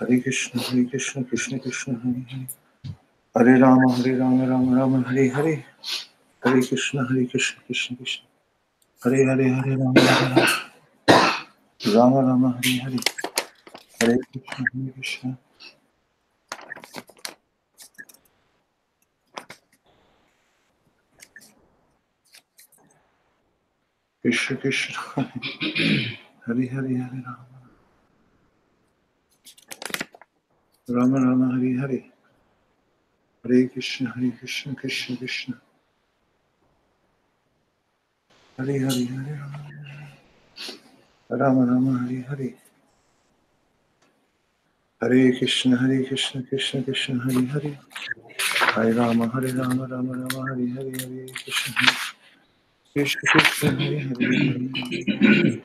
Krishna, Krishna Krishna, Hare Hare, Rama Rama, Hare Hare, Hare Krishna, Krishna Krishna, Hare Hare, Hare Rama Rama, Hare Hare, Hare Krishna, Krishna. Krishna Krishna, Hare Hare, Hare Rama Rama, Hare Hare, Hare Krishna, Krishna Krishna, Hare Hare, Hare Rama Rama, Hare Hare, Hare Krishna, Krishna Krishna, Hare Hare, Hare Rama, Rama Rama, Hare Hare, Hare Krishna, Krishna Krishna, Hare Hare.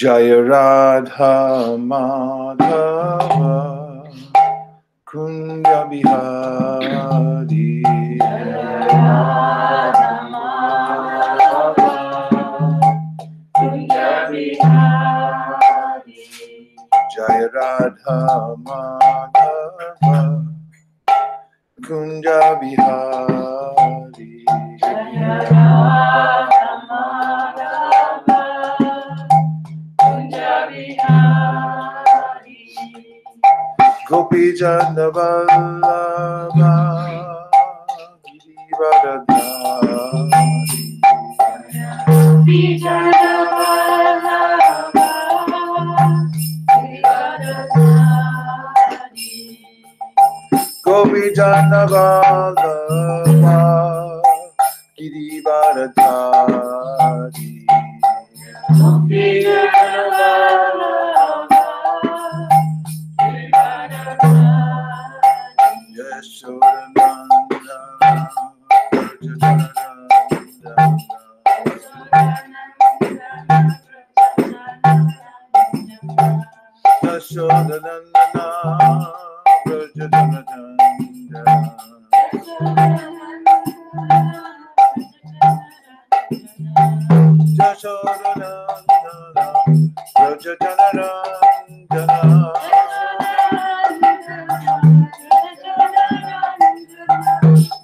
Jaya Radha Madhava Kunda Bihari, Jaya Radha Madhava Kunda Bihari, Gopi Jana Vallabha Girivaradhari, Gopi Jana Vallabha Girivaradhari, Gopi Jana Vallabha Girivaradhari, Gopi Jana Vallabha Yashodanandana Brajajanandana, Yashodanandana Brajajanandana,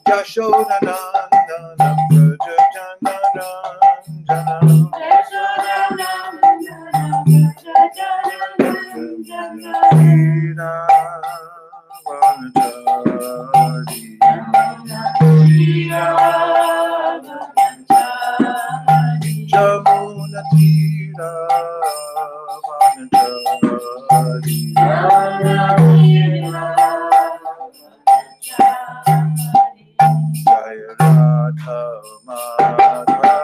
Yashodanandana Jamuna Tira Vanachari, Jaya Radha Madhava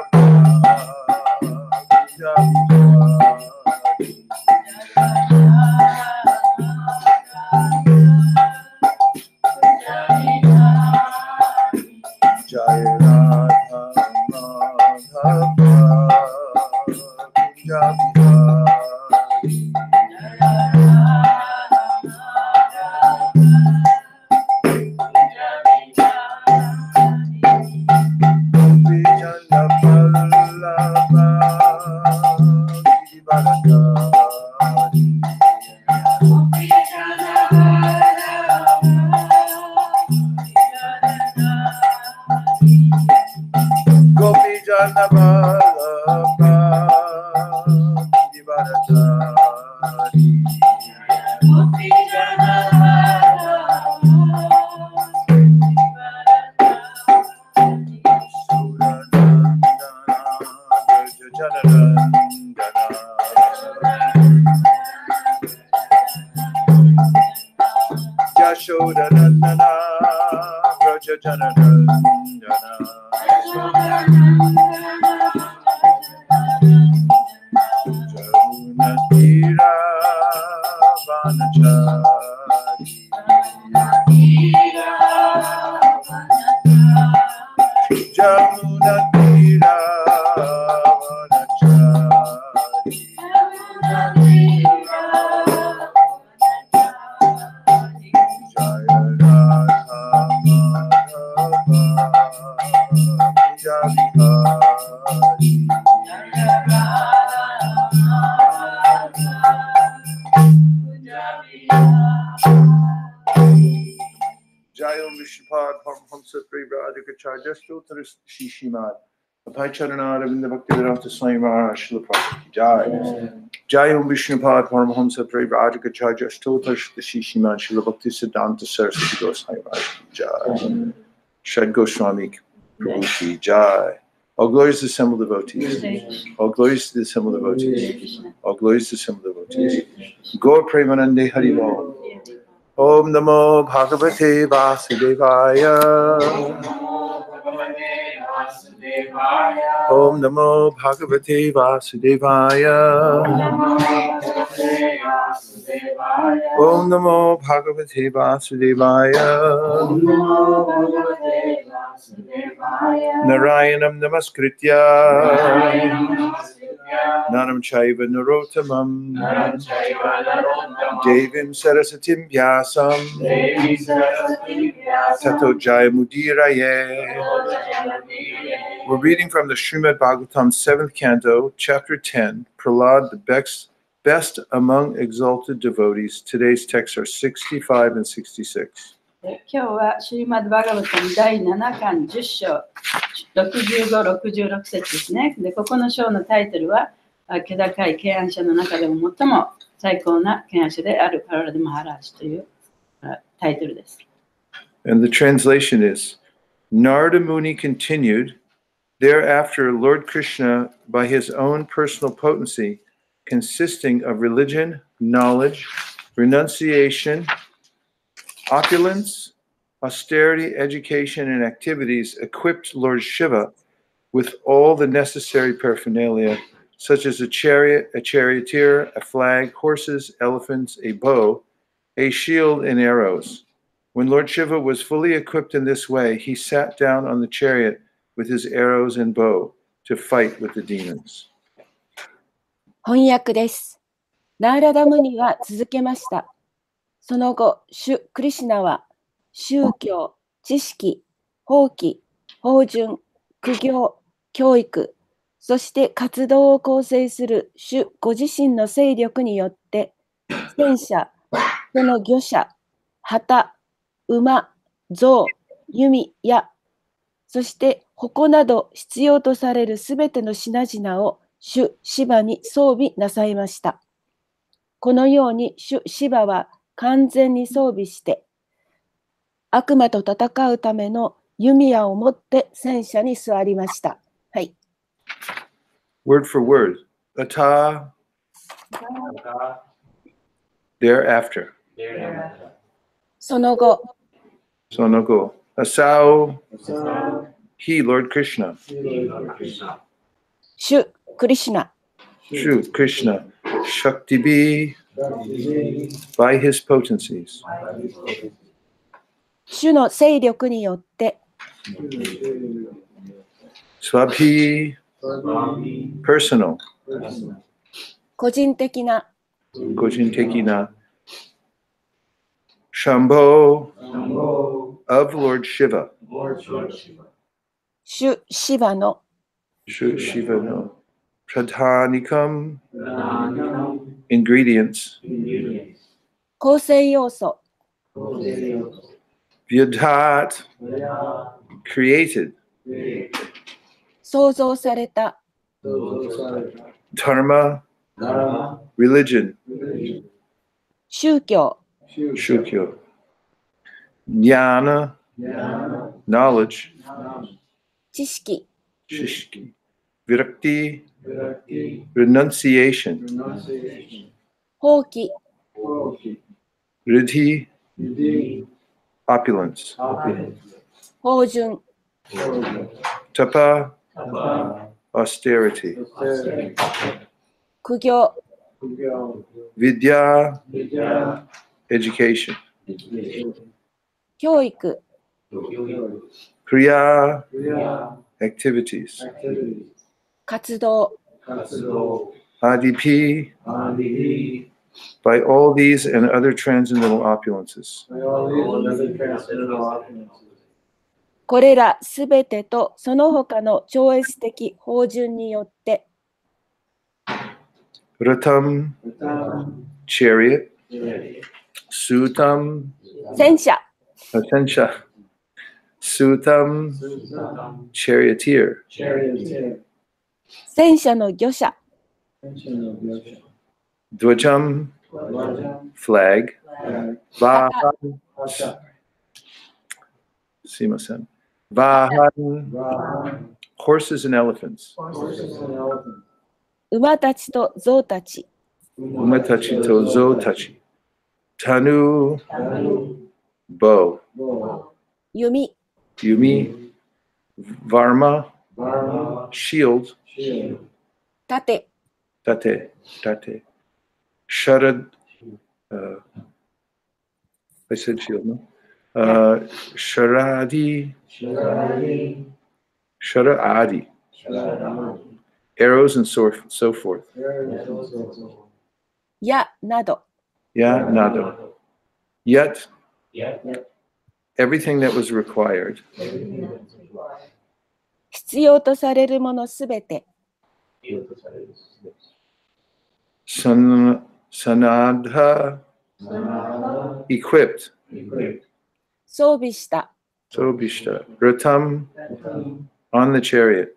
Jaya Radha Madhava Gopi Jana Vallabha Girivaradhari, Gopi Jana Yashodanandana Brajajanandana, Jamuna Tira Vanachari, Jamuna Tira Vanachari, Jaya Radha Jayom Vishnupad Paramhamsa Prabhu Stotra Shishimad Abhay Charana Ravinda Bhakti Vedanta Swami Maharaj Srila Prabhupada Jai. Jayom Vishnupad Paramhamsa Prabhu Stotra Shishimad Srila Bhakti Siddhanta Saraswati Goswami Maharaj Jai. Shad Goswami Prabhu Ki Jai. All glories to the assembled devotees. All glories to the assembled devotees. All glories to the assembled devotees. Gaur Premanande Haribo. Om Namo Bhagavate Vasudevaya. Om Namo Bhagavate Vasudevaya. Om Namo Bhagavate Vasudevaya. Narayanam Namaskritya Nanam Chaiva Narottamam Devim Sarasatim Vyasam Tato Jayamudiraye. We're reading from the Srimad Bhagavatam 7th Canto, Chapter 10, Prahlad, the best among exalted devotees. Today's texts are 65 and 66. 今日はシリマッド・バガバタム第7巻10章65、66節ですね。で、ここの章のタイトルは、気高い敬愛者の中でも最も最高な敬愛者であるパララダ・マハラージというタイトルです。And the translation is, Narada Muni continued, thereafter Lord Krishna, by his own personal potency, consisting of religion, knowledge, renunciation, opulence, austerity, education, and activities, equipped Lord Shiva with all the necessary paraphernalia, such as a chariot, a charioteer, a flag, horses, elephants, a bow, a shield, and arrows. When Lord Shiva was fully equipped in this way, he sat down on the chariot with his arrows and bow to fight with the demons. 翻訳です。ナーラダムニは続けました。その後、主クリシュナは宗教、知識、法規、法順、苦行、教育、そして活動を構成する主ご自身の勢力によって、戦車、その御車、旗、馬、象、弓、矢、そして矛など必要とされるすべての品々を主シバに装備なさいました。このように主シバは完全に装備して、悪魔と戦うための弓矢を持って戦車に座りました。はい。Word for word. Ata. Thereafter. その後。Sonogo. Asau. He, Lord Krishna. 主クリシュナ。True Krishna. Shakti by his potencies. 主の勢力によって。Swabhi. Personal. 個人的な。Shambho of Lord Shiva. 主シバの。Shiva no. Pradhanikam. Ingredients. 構成要素。Vyadhat. Created. 創造された。Dharma. Religion. 宗教。Shukyo. Jnana. Knowledge. 知識。Shishki. Virakti. Renunciation. 放棄。Riddhi. Opulence. 法順。Tapa. Austerity. 苦行。Vidya. Education. 教育。Kriya. Activities. 活動。Adipi. By all these and other transcendental opulences. これらすべてとその他の超越的法順によって、Ratam, chariot. Sutam, 戦車、 Atensha. Sutam, charioteer. 戦車の御者、 Dvajam, flag. Vahan, Simasen. Vahan, horses and elephants. 馬たちと象たち、 Umatachi to zotachi. Tanu, bow. 弓、 Yumi, Varma, shield. 盾、 Tate. Sharad, I said shield, no? Sharadi, Sharaadi. Arrows and so forth. 矢など、 Yeah, nado. Yet, everything that was required, 必要とされるものすべて、 sanadha, equipped, 装備した、 sobishta, ratam, on the chariot,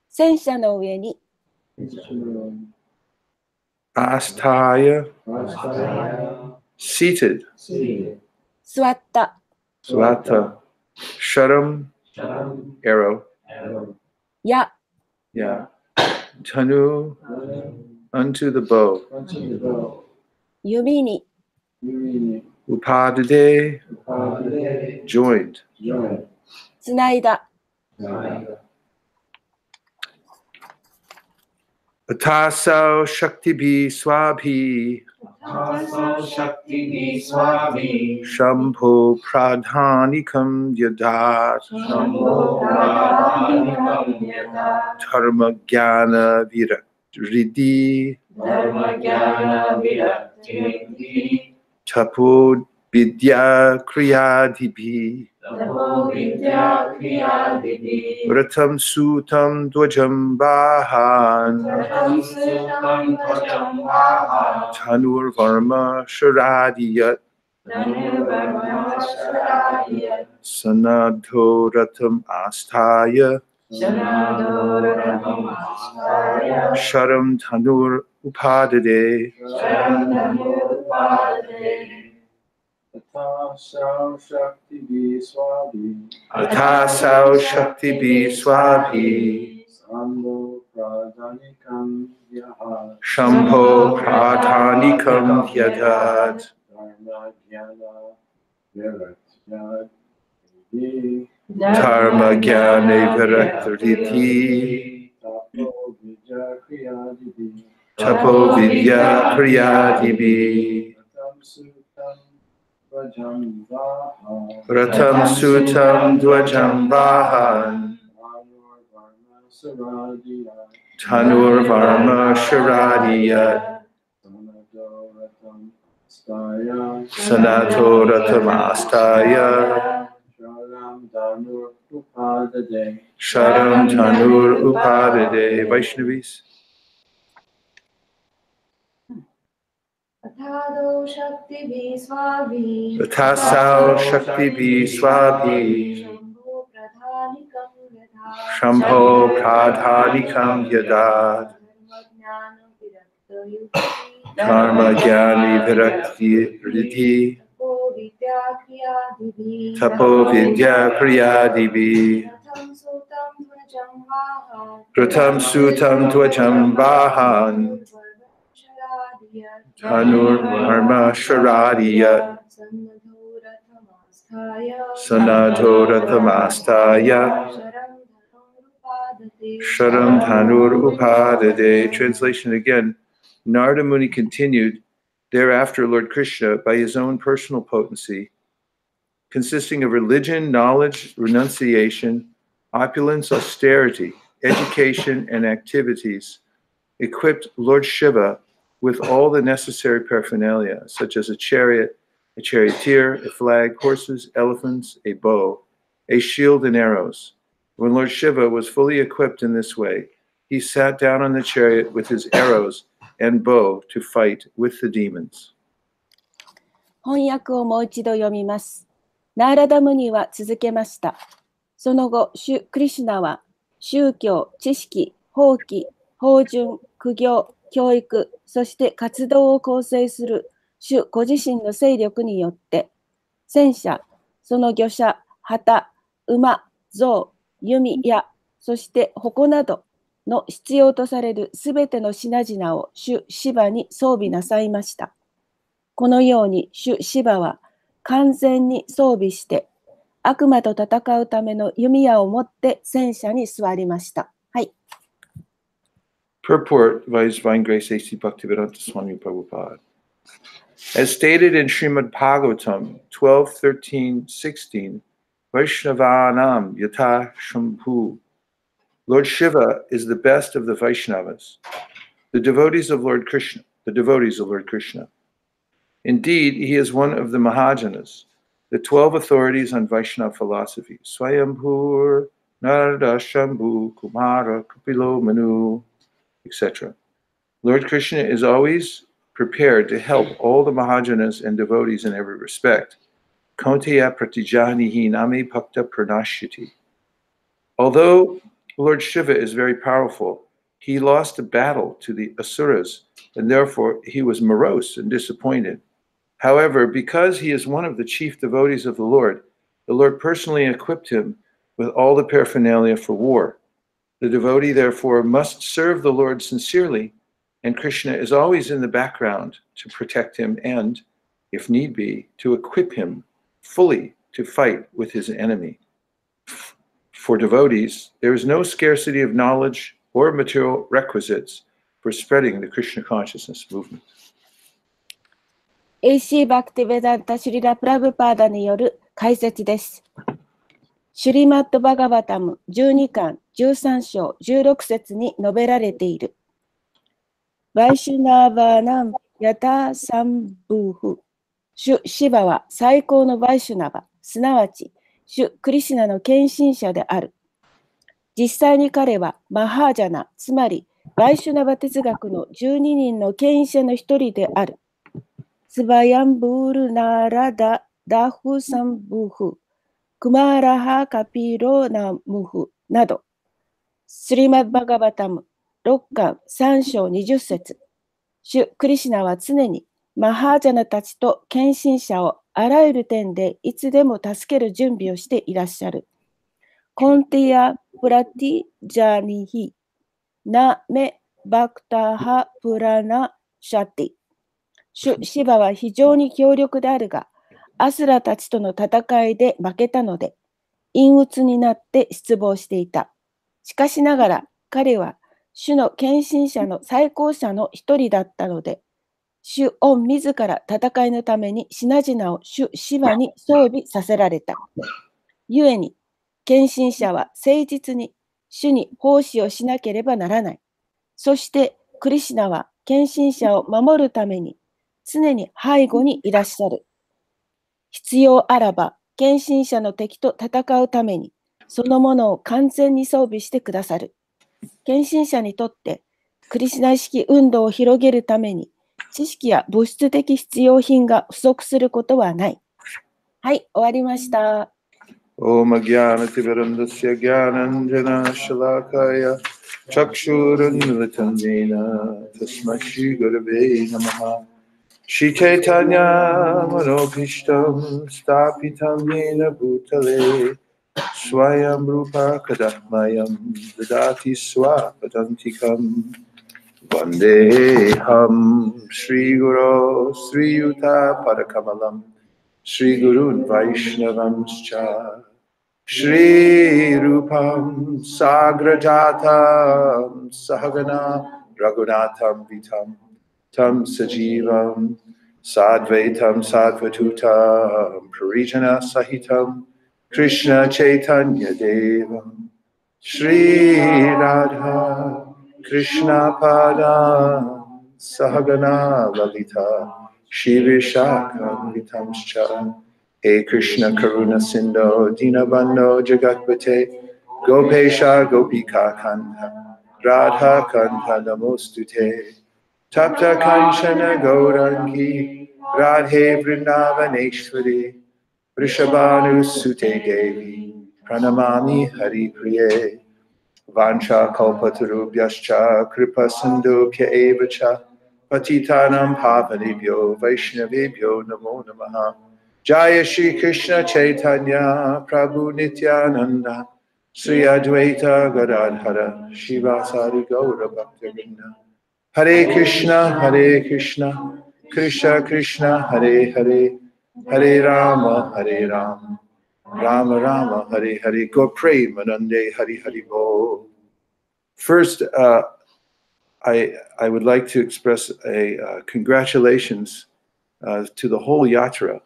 戦車の上に、 astaya, seated, 座った、 swata, sharam, arrow, 矢、 yeah, tanu, unto the bow, 弓に、 upadade, joined, つないだ、 atasau shaktibi swabhi, shambho pradhanikam yadat, dharma jnana virakti, tapo vidya kriyadibhi, vratam sutam dvajam bahan, tanur varma sharadiyat, sanadho ratam astaya, sharam tanur upadade, atasau shakti bi swabhi, shambho pradhanikam yadat, dharma jnana virakti, tapo vidya kriyadibhi, ratam sutam dvajam vahan, tanur varma sharadiyat, sanato ratamastaya, sharam tanur upadade. Vaishnavis. Athado shakti bhi swabhi, Atasau shakti bi swabhi, Shambho shambho pradhanikam yadat, pradhanikam yadat, dharma karma jnani jnana virakta virakti riddhi, tapo vidya kriyadibhi, tapo vidya kriyadibhi, pratam sutam dvajam vahan, tanur varma sharadiyat, sanadho ratamastaya, sharam tanur upadade. Translation again. Narada Muni continued, thereafter Lord Krishna, by his own personal potency, consisting of religion, knowledge, renunciation, opulence, austerity, education, and activities, equipped Lord Shiva with all the necessary paraphernalia, such as a chariot, a charioteer, a flag, horses, elephants, a bow, a shield and arrows. When Lord Shiva was fully equipped in this way, he sat down on the chariot with his arrows and bow to fight with the demons. 翻訳をもう一度読みます。ナーラダムニは続けました。その後、主クリシュナは宗教、知識、法規、法順、苦行、教育、そして活動を構成する主ご自身の勢力によって、戦車、その御車、旗、馬、象、弓矢、そして矛などの必要とされるすべての品々を主シバに装備なさいました。このように主シバは完全に装備して悪魔と戦うための弓矢を持って戦車に座りました。はい。Purport by His Divine Grace A.C. Bhaktivedanta Swami Prabhupada. As stated in Srimad Bhagavatam 12, 13, 16, Vaishnavanam Yata Shambhu. Lord Shiva is the best of the Vaishnavas, the devotees of Lord Krishna. Indeed, he is one of the Mahajanas, the 12 authorities on Vaishnava philosophy. Swayambhur, Narada, Shambhu, Kumara, Kapilo, Manu, etc. Lord Krishna is always prepared to help all the Mahajanas and devotees in every respect. Kaunteya pratijanihi nami bhakta pranashyati. Although Lord Shiva is very powerful, he lost a battle to the Asuras, and therefore he was morose and disappointed. However, because he is one of the chief devotees of the Lord personally equipped him with all the paraphernalia for war. The devotee, therefore, must serve the Lord sincerely, and Krishna is always in the background to protect him and, if need be, to equip him fully to fight with his enemy. For devotees, there is no scarcity of knowledge or material requisites for spreading the Krishna consciousness movement. A.C. バクティヴェダンタ・シュリラ・プラブパーダによる解説です。シュリマット・バガバタム12巻13章16節に述べられている。バイシュナーバーナン・ヤター・サンブーフ。主シバは最高のバイシュナバ、すなわち主クリシュナの献身者である。実際に彼はマハージャナ、つまりバイシュナバ哲学の12人の権威者の一人である。スバヤンブールナーラダ・ダフサンブーフ、クマーラハ・カピロナムフなど、スリマッバガバタム6巻3章20節。主クリシュナは常にマハージャナたちと献身者をあらゆる点でいつでも助ける準備をしていらっしゃる。コンティア・プラティ・ジャニヒ、ナメ・バクタハ・プラナ・シャティ。主シバは非常に強力であるが、アスラたちとの戦いで負けたので、陰鬱になって失望していた。しかしながら、彼は主の献身者の最高者の一人だったので、主御自ら戦いのために品々を主シバに装備させられた。故に、献身者は誠実に主に奉仕をしなければならない。そして、クリシュナは献身者を守るために、常に背後にいらっしゃる。必要あらば、献身者の敵と戦うために、そのものを完全に装備してくださる。献身者にとって、クリシュナ意識運動を広げるために、知識や物質的必要品が不足することはない。はい、終わりました。Om Agyanativarandasya Gyananjana Shalakaya Chakshurunmilitam Jena Tasmai Shri Gurave Namaha Shri Chaitanya Manobhishtam Stapitam Yena Bhutale Swayam Rupa Kadahmayam Dadati Swapadantikam Vandeham Shri Guru Sri Yuta Padakamalam Shri Gurun Vaishnavamscha Shri Rupam Sagrajatam Sahagana Raghunatham Vitam Tam Sajivam Sadvaitam Sadvatutam Parijana Sahitam Krishna Chaitanya Devam Shri Radha Krishna Pada Sahagana Lalita Shri Vishakam Vitamscha He Krishna Karuna Sindho Dinabando Jagatpate Gopesha Gopika Kanta Radha Kanta Namostute Tapta Kanchana Gaurangi Radhe Vrindavaneshwari Vrishabhanu Sute Devi Pranamami Hari Priye Vancha Kalpatarubhyascha Kripa Sindhubhya Evacha Patitanam Pavanebhyo Vaishnavebhyo Namo Namaha Jaya Shri Krishna Chaitanya Prabhu Nityananda Sri Advaita Gadadhara Shivasari Gaura Bhaktivinoda Hare Krishna Krishna Krishna Hare Hare Hare Rama Rama Rama Hare Hare Go pray Manande Hari Hari Bo. First, I would like to express a congratulations to the whole yatra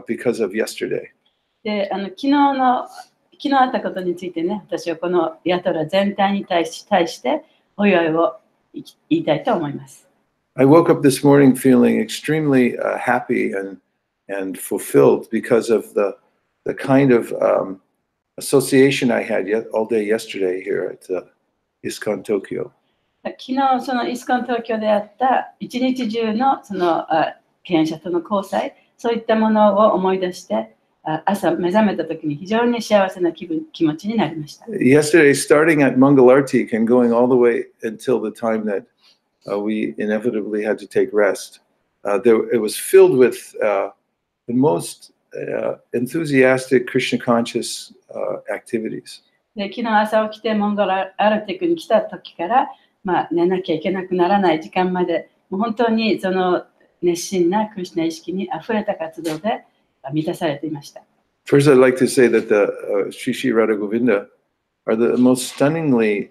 because of yesterday. で、昨日あったことについてね、私はこのヤトラ全体に対してお祝いを言いたいと思います。I woke up this morning feeling extremely happy and fulfilled because of the kind of association I had all day yesterday here at ISKCON Tokyo. 昨日そのイスコン東京であった一日中のその敬遠者との交際、そういったものを思い出して朝目覚めた時に非常に幸せな気持ちになりました。Yesterday, starting at Mangalartik and going all the way until the time that we inevitably had to take rest, it was filled with the most enthusiastic Krishna conscious activities. で、昨日朝起きてモンゴルアルティックに来た時から、寝なきゃいけなくならない時間まで、もう本当にその熱心なクリシュナ意識にあふれた活動で満たされていました。First, I'd like to say that the Sri Sri Radha Govinda are the most stunningly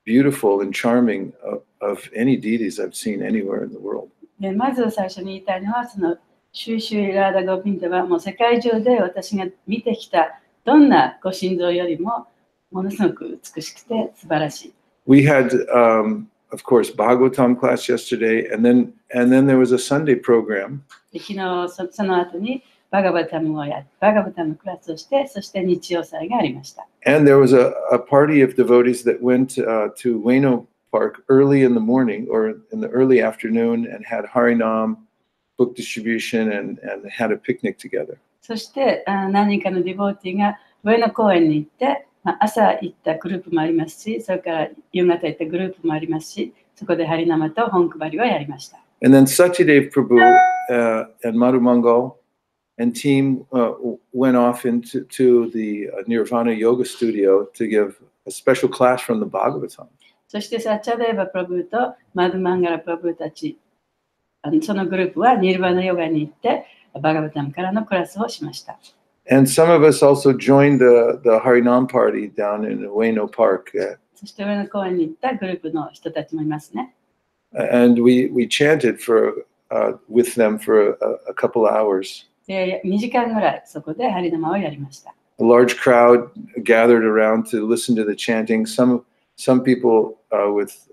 beautiful and charming of any deities I've seen anywhere in the world. で、まず最初に言いたいのは、そのシューシューラーダ・ゴビンダはもう世界中で私が見てきたどんなご神像よりもものすごく美しくて素晴らしい。We had, of course, Bhagavatam class yesterday, and then there was a Sunday program. で、昨日その後にバガバタムクラスをして、そして日曜祭がありました。And there was a party of devotees that went to Ueno Park early in the morning or in the early afternoon and had Harinam, book distribution, and had a picnic together. そして何人かのディボーティーが上野公園に行って、朝行ったグループもありますし、それから夕方行ったグループもありますし、そこでハリナマと本配りをやりました。And then Satyadev Prabhu and Madhu Mangal and team went off to the Nirvana Yoga Studio to give a special class from the Bhagavatam. そしてサッチャデーバプラブーとマドゥマンガラプラブーたち、そのグループはニルバーナヨガに行ってバガバタムからのクラスをしました。And some of us also joined the Harinam party down in Ueno Park. そして上野公園に行ったグループの人たちもいますね。And we chanted with them for a couple of hours. で、2時間ぐらいそこでハリナマをやりました。A large crowd gathered around to listen to the chanting. Some people with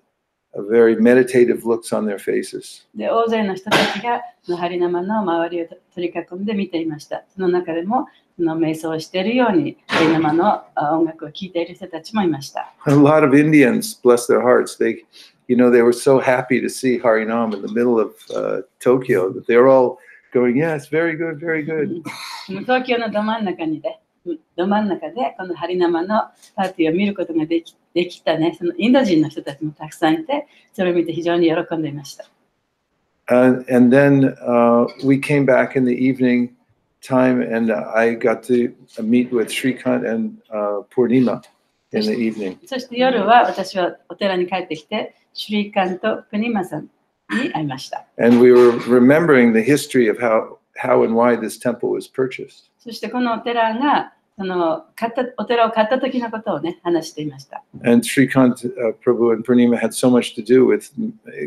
very meditative looks on their faces. で、大勢の人たちがハリナマの周りを取り囲んで見ていました。その中でもその瞑想をしているようにハリナマの音楽を聴いている人たちもいました。A lot of Indians, bless their hearts, they were so happy to see Harinam in the middle of Tokyo that they were all going, yes, very good, very good. 東京のど真ん中でこのハリナマのパーティーを見ることができたね、そのインド人の人たちもたくさんいて、それを見て非常に喜んでいました。And then we came back in the evening time, and I got to meet with Shrikant and Purnima in the evening. そして夜は私はお寺に帰ってきて、シュリーカンとプニマさんに会いました。And we were remembering the history of how and why this temple was purchased. そしてこのお寺がお寺を買った時のことをね、話していました。And Shrikant Prabhu and Purnima had so much to do with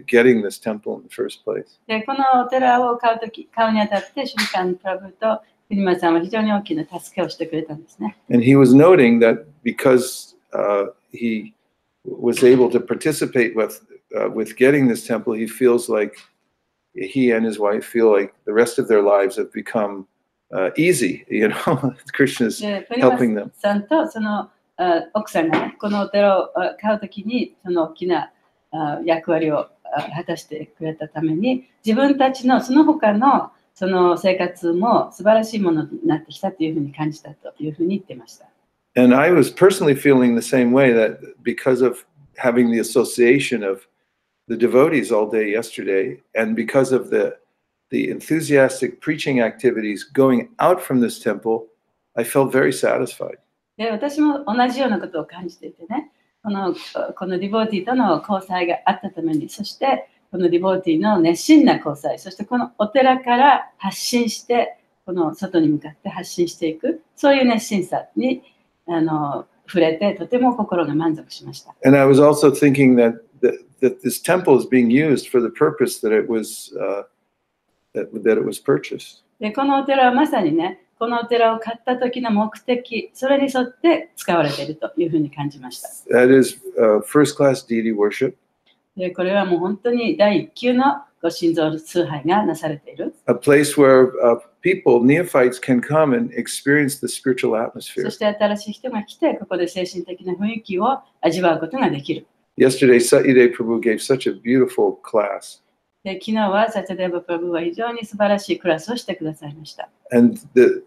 getting this temple in the first place. で、このお寺を買うにあたって、シュリカンプラブとプニマさんは非常に大きな助けをしてくれたんですね。And he was noting that because he was able to participate with getting this temple, he feels like he and his wife feel like the rest of their lives have become easy. Krishna is で、プリマ helping them. さんとその奥さんがね、このお寺を買うときにその大きな役割を果たしてくれたために、自分たちのその他のその生活も素晴らしいものになってきたというふうに感じたというふうに言ってました。And I was personally feeling the same way, that because of having the association of the devotees all day yesterday, and because of the enthusiastic preaching activities going out from this temple, I felt very satisfied. で、私も同じようなことを感じていてね、このディボーティーとの交際があったために、そしてこのディボーティーの熱心な交際、そしてこのお寺から発信して、この外に向かって発信していく、そういう熱心さに触れて、とても心が満足しました。And I was also thinking that this temple is being used for the purpose that it was purchased. で、このお寺はまさにね、このお寺を買った時の目的、それに沿って使われているというふうに感じました。That is first-class deity worship. で、これはもう本当に第一級のご神像崇拝がなされている。A place where people, neophytes, can come and experience the spiritual そ atmosphere. して新しい人が来て、ここで精神的な雰囲気を味わうことができる。Yesterday, Satydev Prabhu gave such a beautiful class. で、昨日はサチャデーバ・プラブは非常に素晴らしいクラスをしてくださいました。And the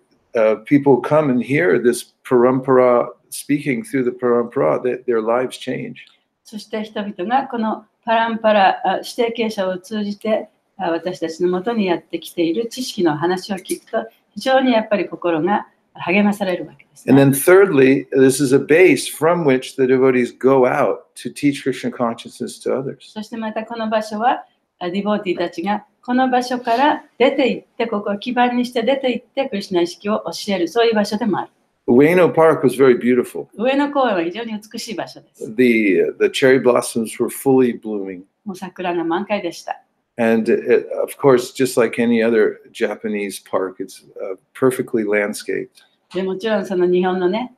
people come and hear this parampara speaking through the parampara, that their lives change. そして人々がこのパランパラ指定継承を通じて私たちのもとにやってきている知識の話を聞くと非常にやっぱり心が励まされるわけです、ね。And then thirdly, this is a base from which the devotees go out to teach Krishna consciousness to others. そしてまたこの場所はディボーティーたちがこの場所から出て行って、ここを基盤にして出て行ってクリシュナ意識を教える、そういう場所でもある。Ueno Park was very beautiful. 上野公園は非常に美しい場所です。The cherry blossoms were fully blooming. もう桜が満開でした。And of course, just like any other Japanese park, it's perfectly landscaped. でもちろんその日本のね、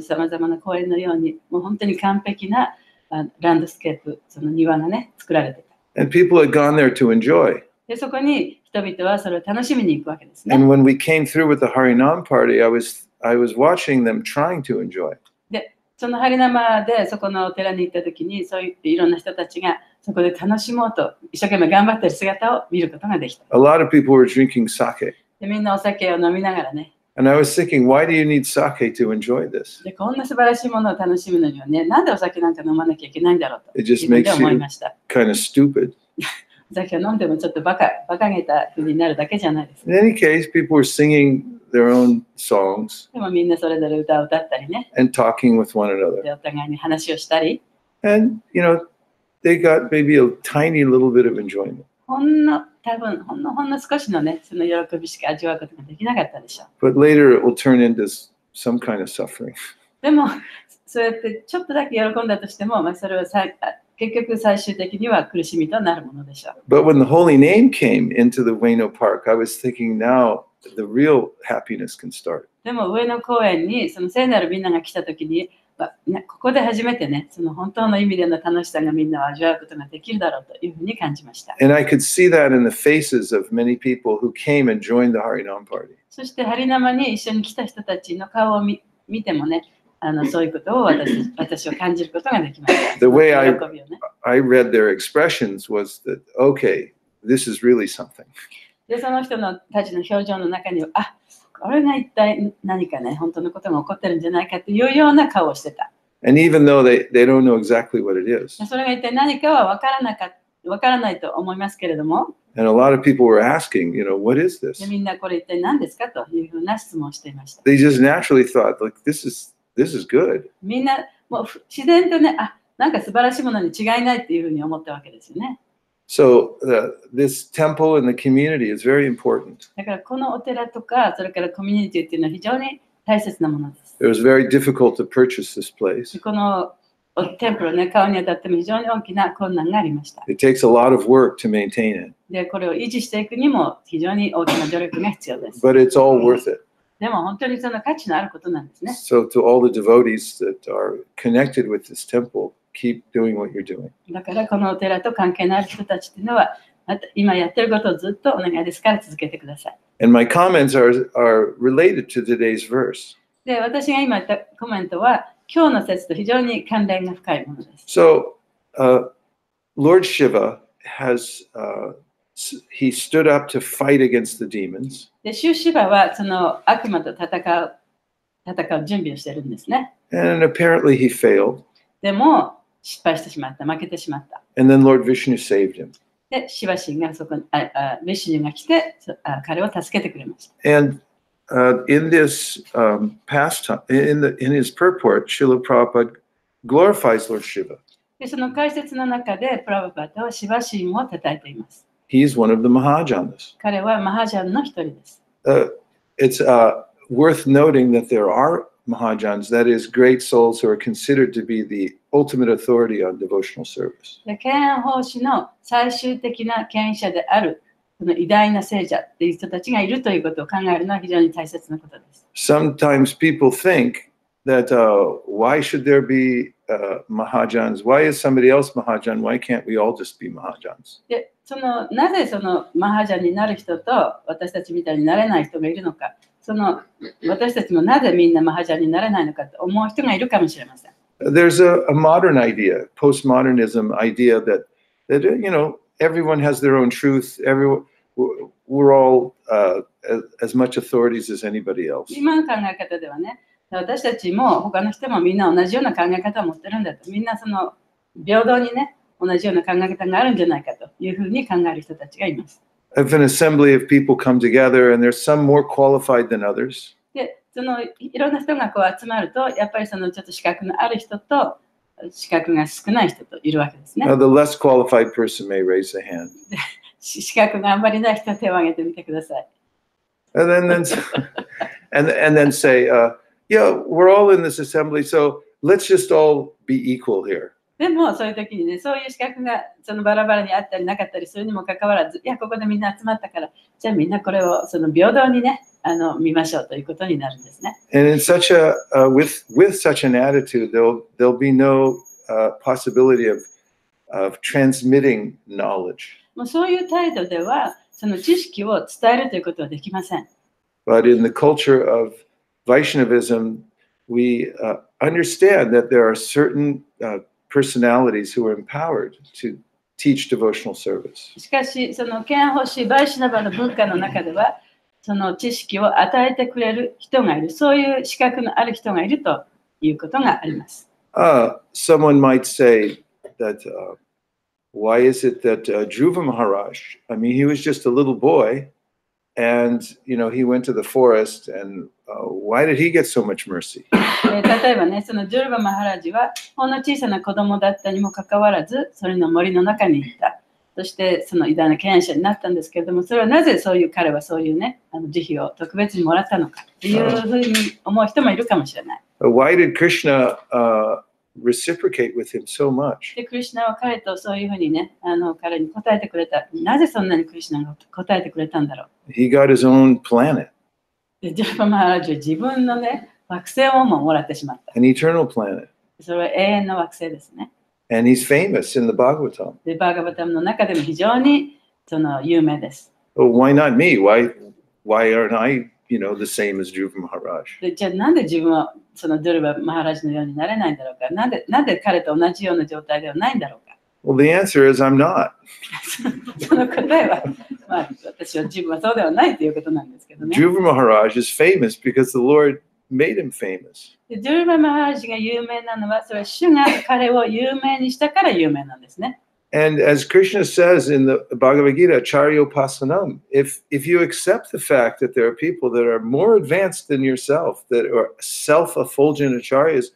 さまざまな公園のように、もう本当に完璧なランドスケープ、その庭がね、作られてた。And people had gone there to enjoy. で、そこに人々はそれを楽しみに行くわけですね。And when we came through with the Harinam party, I was watching them trying to enjoy. で、そのハリナマでそこのお寺に行った時に、そういっていろんな人たちがそこで楽しもうと一生懸命頑張っている姿を見ることができた。A lot of people were drinking sake. で、みんなお酒を飲みながらね。And I was thinking, why do you need sake to enjoy this? で、こんな素晴らしいものを楽しむのにはね、なんでお酒なんか飲まなきゃいけないんだろうと It just 自分 makes で思い you ました。kind of stupid. お酒を飲んでもちょっとバカげた風になるだけじゃないですか。 In any case, people were singing their own songs でもみんなそれぞれ歌を歌ったりね、 and talking with one another. でお互いに話をしたり、 And, they got maybe a tiny little bit of enjoyment. 多分ほんの少しのね、その喜びしか味わうことができなかったでしょう。 But later it will turn into some kind of suffering. でも、そうやってちょっとだけ喜んだとしても、それは結局最終的には苦しみとなるものでしょう。 But when the holy name came into the Ueno Park, I was thinking now the real happiness can start. でも上野公園にその聖なるみんなが来たときに、ここで初めてね、その本当の意味での楽しさがみんなを味わうことができるだろうというふうに感じました。And I could see that in the faces of many people who came and joined the Harinam party. そしてハリナマに一緒に来た人たちの顔を見てもね、そういうことを私は感じることができました。The way 喜びをね。I read their expressions was that, okay, this is really something. で、その人たちの表情の中には、これが一体何かね、本当のことが起こってるんじゃないかというような顔をしてた。And even though they don't know exactly what it is. それが一体何かは分からないと思いますけれども、 And a lot of people were asking, what is this? でみんなこれ一体何ですかというふうな質問をしていました。 They just naturally thought, like, this is good. みんなもう自然とね、なんか素晴らしいものに違いないっていうふうに思ったわけですよね。So this temple and the community is very important. だからこのお寺とか、それからコミュニティっていうのは非常に大切なものです。It was very difficult to purchase this place. このテンプルをね、買うにあたっても非常に大きな困難がありました。It takes a lot of work to maintain it. で、これを維持していくにも非常に大きな努力が必要です。 But it's all worth it. でも本当にその価値のあることなんですね。 So to all the devotees that are connected with this temple, keep doing what you're doing. だからこのお寺と関係のある人たちっていうのは、今やってることをずっとお願いですから続けてください。And my comments are related to today's verse. で、私が今言ったコメントは、今日の説と非常に関連が深いものです。So, Lord Shiva he stood up to fight against the demons. で、シュシバはその悪魔と戦う準備をしてるんですね。And apparently he failed. でも、失敗してしまった、負けてしまった。And then Lord Vishnu saved him. で、シバ神がそこに、ヴィシュニュが来て、彼を助けてくれました。And in this pastime, in his purport, Srila Prabhupada glorifies Lord Shiva. で、その解説の中で、プラブパタはシバ神を称えています。He's one of the Mahajanas. 彼はマハジャンの一人です。It's worth noting that there are Mahajans, that is, great souls who are considered to be the ultimate authority on devotional service. で、敬愛奉仕の最終的な権威者である、この偉大な聖者っていう人たちがいるということを考えるのは非常に大切なことです。Sometimes people think that why should there be Mahajans? Why is somebody else Mahajan? Why can't we all just be Mahajans? で、なぜそのマハジャンになる人と私たちみたいになれない人がいるのか、私たちもなぜみんなマハジャンになれないのかと思う人がいるかもしれません。There's a modern idea, postmodernism idea that everyone has their own truth. We're all as much authorities as anybody else. 今の考え方ではね、私たちも他の人もみんな同じような考え方を持ってるんだと、みんな平等にね、同じような考え方があるんじゃないかというふうに考える人たちがいます。If an assembly of people come together and there's some more qualified than others, で、いろんな人がこう集まると、やっぱりちょっと資格のある人と資格が少ない人といるわけですね。the less qualified person may raise a hand. 資格があんまりない人は手を挙げてみてください。And then say, yeah, we're all in this assembly, so let's just all be equal here. でもそういう時にね、そういう資格がバラバラにあったりなかったりするにもかかわらず、いや、ここでみんな集まったから、じゃあみんなこれを平等にね、見ましょうということになるんですね。And in such with such an attitude, there'll be no possibility of transmitting knowledge. もうそういう態度では、知識を伝えるということはできません。But in the culture of Vaishnavism, we understand that there are certain personalities who are empowered to teach devotional service. しかし、敬愛奉仕バイシュナバの文化の中では、知識を与えてくれる人がいる、そういう資格のある人がいるということがあります。Someone might say that, why is it that Dhruva Maharaj, I mean, he was just a little boy, and he went to the forest, and why did he get so much mercy? 例えばね、ジュルバ・マハラジはほんの小さな子供だったにもかかわらず、それの森の中に行った。そして偉大な敬愛者になったんですけれども、それはなぜ彼はそういうね、慈悲を特別にもらったのかっていうふうに思う人もいるかもしれない。Why did Krishna reciprocate with him so much? で、クリシュナは彼とそういうふうにね、彼に答えてくれた。なぜそんなにクリシュナが答えてくれたんだろう。He got his own planet. で、ジュルバ・マハラジは自分のね、惑星をもらってしまった。An eternal planet. それは永遠の惑星ですね。And he's famous in the Bhagavatam. で、バーガバタムの中でも非常に有名です。Well, why not me? Why aren't I, the same as Dhruva Maharaj? で、じゃあなんで自分はドゥルバ・マハラジのようになれないんだろうか。なんで彼と同じような状態ではないんだろうか。Well, the answer is I'm not. その答えは、私は自分はそうではないということなんですけどね。Dhruva Maharaj is famous because the Lord made him famous. で、ドゥルバ・マハラジが有名なのは、それは主が彼を有名にしたから有名なんですね。And as Krishna says in the Bhagavad Gita, Charyopasanam, if you accept the fact that there are people that are more advanced than yourself, that are self-effulgent acharyas,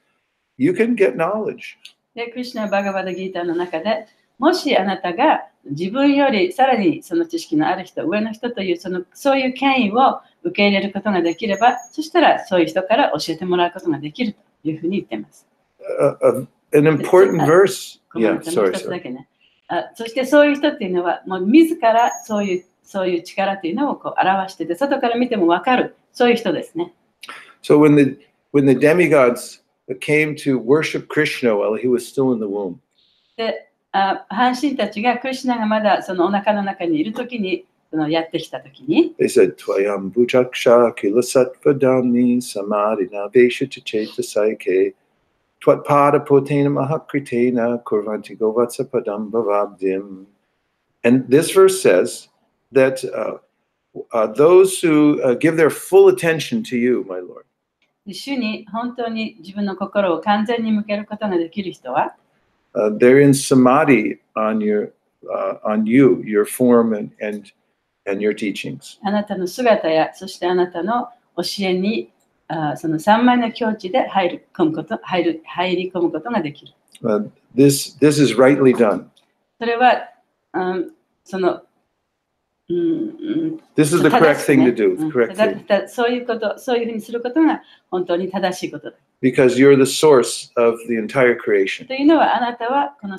you can get knowledge. で、クリシュナ・バガバダ・ギータの中で、もしあなたが自分よりさらにその知識のある人、上の人というそういう権威を受け入れることができれば、そしたらそういう人から教えてもらうことができるというふうに言っています。An important verse. コメントの一つだけね。そしてそういう人っていうのは、もう自らそういう力というのを表してて、外から見ても分かる、そういう人ですね。So when the demigods came to worship Krishna while he was still in the womb. で、半身たちがクリシュナがまだそのお腹の中にいるときにやってきたときに、they said, Tvayam Bhujaksha Kilasattvadami Samadhina Vaisesika Prabhu Twat Pada Potena Mahakritena Kurvanti Govatsa Padam Bhavabdim. And this verse says that those who give their full attention to you, my Lord, 主に本当に自分の心を完全に向けることができる人は、they're in samadhi on you, your form and your teachings. あなたの姿や、そしてあなたの教えにその三枚の境地で入り込むことができる。This is rightly done. それは、その、This is the correct thing to do. Correct thing. そういうふうにすることが本当に正しいことだ。Because you're the source of the entire creation. というのは、あなたはこの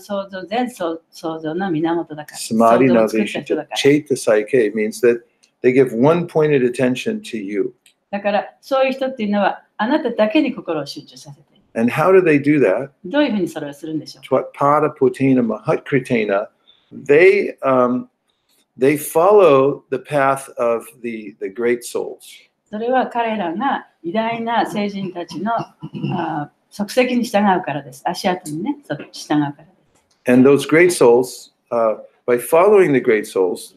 全創造の源だから。Samadhi Navishita Chaita Saike means that they give one pointed attention to you. だから、そういう人っていうのは、あなただけに心を集中させている。And how do they do that? どういうふうにそれをするんでしょう。Twatpada Potena Mahatkritena. They follow the path of the great souls. それは彼らが偉大な聖人たちの足跡に従うからです。足跡にね、従うからです。And those great souls, by following the great souls,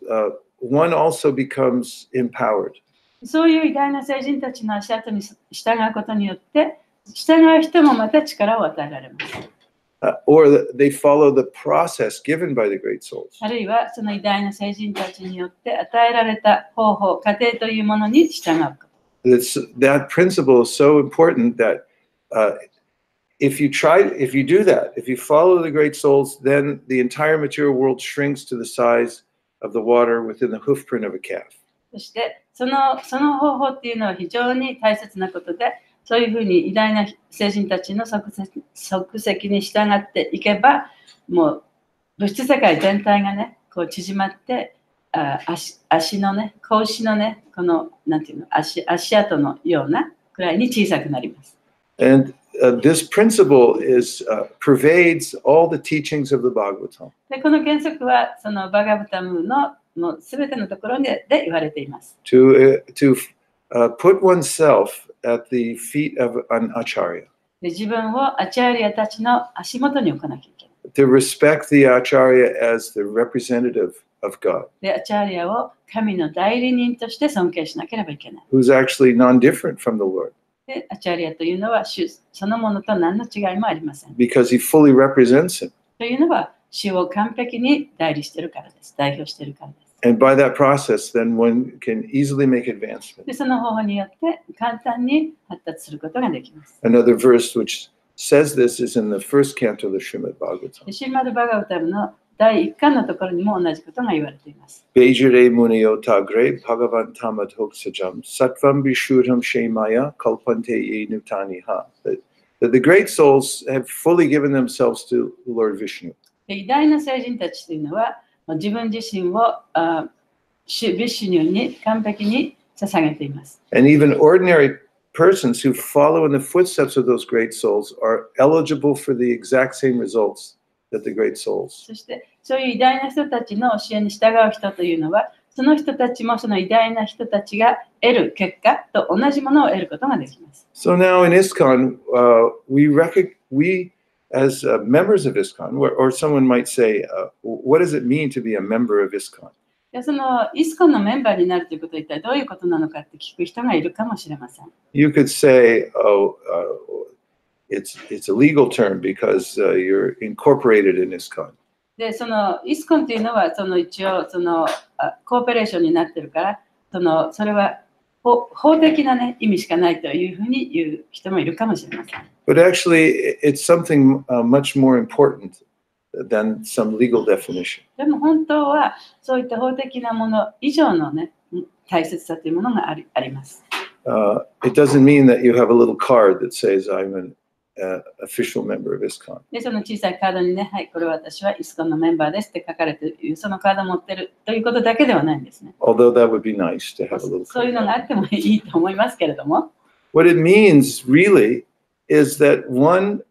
one also becomes empowered. そういう偉大な聖人たちの足跡に従うことによって、従う人もまた力を与えられます。Or they follow the process given by the great souls. あるいはその偉大な聖人たちによって与えられた方法、過程というものに従うこと。That principle is so important that if you do that, if you follow the great souls, then the entire material world shrinks to the size of the water within the hoofprint of a calf. そしてその方法っていうのは非常に大切なことで、そういうふうに偉大な聖人たちの足跡に従っていけば、もう物質世界全体がね、こう縮まって、足のね、子牛のね、このなんていうの、足跡のようなくらいに小さくなります。And this principle pervades all the teachings of the Bhagavatam. で、この原則はそのバガブタムのすべてのところで言われています。To put oneself at the feet of an acharya. で、自分をアチャーリアたちの足元に置かなきゃいけない。To respect the acharya as the representative of God. で、アチャーリアを神の代理人として尊敬しなければいけない。Who's actually non-different from the Lord. で、アチャーリアというのは主そのものと何の違いもありません。Because he fully represents him. というのは主を完璧に代理しているからです。代表しているからです。And by that process, then one can easily make advancement. で、その方法によって簡単に発達することができます。Another verse which says this is in the first canto of the Srimad Bhagavatam. シリマド・バガバタムの第1巻のところにも同じことが言われています。Bejare Muniyo Tagre Bhagavan Tamadhoksajam Sattvam Vishuddham Shemaya Kalpante Ye Nutaniha. That the great souls have fully given themselves to Lord Vishnu. 偉大な聖人たちというのは自分自身をビシュニュに完璧に捧げています。And even ordinary persons who follow in the footsteps of those great souls are eligible for the exact same results that the great souls. そしてそういう偉大な人たちの教えに従う人というのは、その人たちもその偉大な人たちが得る結果と同じものを得ることができます。So now in ISKCON, we as members of ISKCON, or someone might say, what does it mean to be a member of ISKCON? そのイスコンのメンバーになるということは一体どういうことなのかって聞く人がいるかもしれません。You could say, it's a legal term because you're incorporated in ISKCON. で、そのイスコンというのは一応コーポレーションになってるから、それは法的な、ね、意味しかないというふうに言う人もいるかもしれません。But actually, it's something much more important than some legal definition. でも本当はそういった法的なもの以上の、ね、大切さというものがあります。It doesn't mean that you have a little card that says I'm an official member of ISKCON. で、その小さいカードにね、はい、これは私はイスコンのメンバーですって書かれている、そのカードを持ってるということだけではないんですね。Although that would be nice to have a little card. そういうのがあってもいいと思いますけれども。What it means really is that one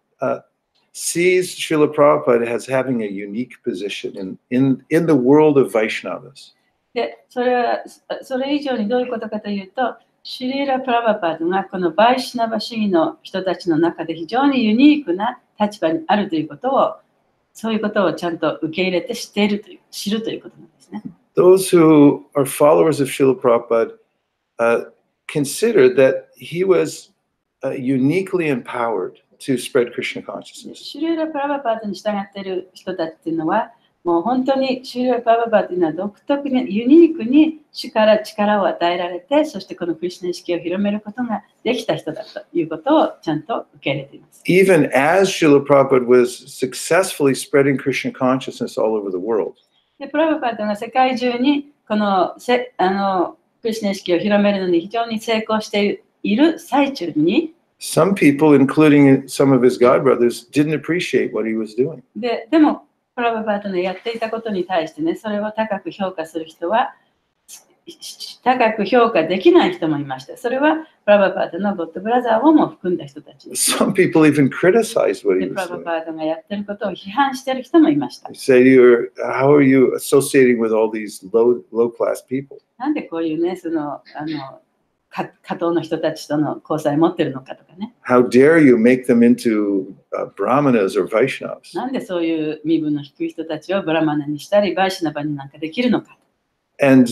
sees Srila Prabhupada as having a unique position in the world of Vaishnavas. で、それ以上にどういうことかというと、シュリーラ・プラバパードがこのバイシナバ主義の人たちの中で非常にユニークな立場にあるということを、そういうことをちゃんと受け入れて知るということなんですね。Those who are followers of Srila Prabhupada consider that he was uniquely empowered to spread Krishna consciousness. シュリーラ・プラバパードに従っている人たちっていうのは、もう本当にシュリーラ・プラバパードというのは独特にユニークに力を与えられて、そしてこのクリシュナ意識を広めることができた人だということをちゃんと受け入れています。Even as Srila Prabhupada was successfully spreading Krishna consciousness all over the world. でプラバパードが世界中にこのクリシュナ意識を広めるのに非常に成功している最中に、Some people, including some of his godbrothers, didn't appreciate what he was doing. でもプラバパードのやっていたことに対してね、それを高く評価する人は高く評価できない人もいました。それはプラバパードのゴッドブラザーをも含んだ人たちです。Some people even criticized what he でプ was ラバ doing. パードがやってることを批判している人もいました。 They say, how are you associating with all these low-class people? なんでこういうね、下等の人たちとの交際を持ってるのかとかね。How dare you make them into brahmanas or Vaishnavas? なんでそういう身分の低い人たちをブラマナにしたり、バイシナバになんかできるのか。And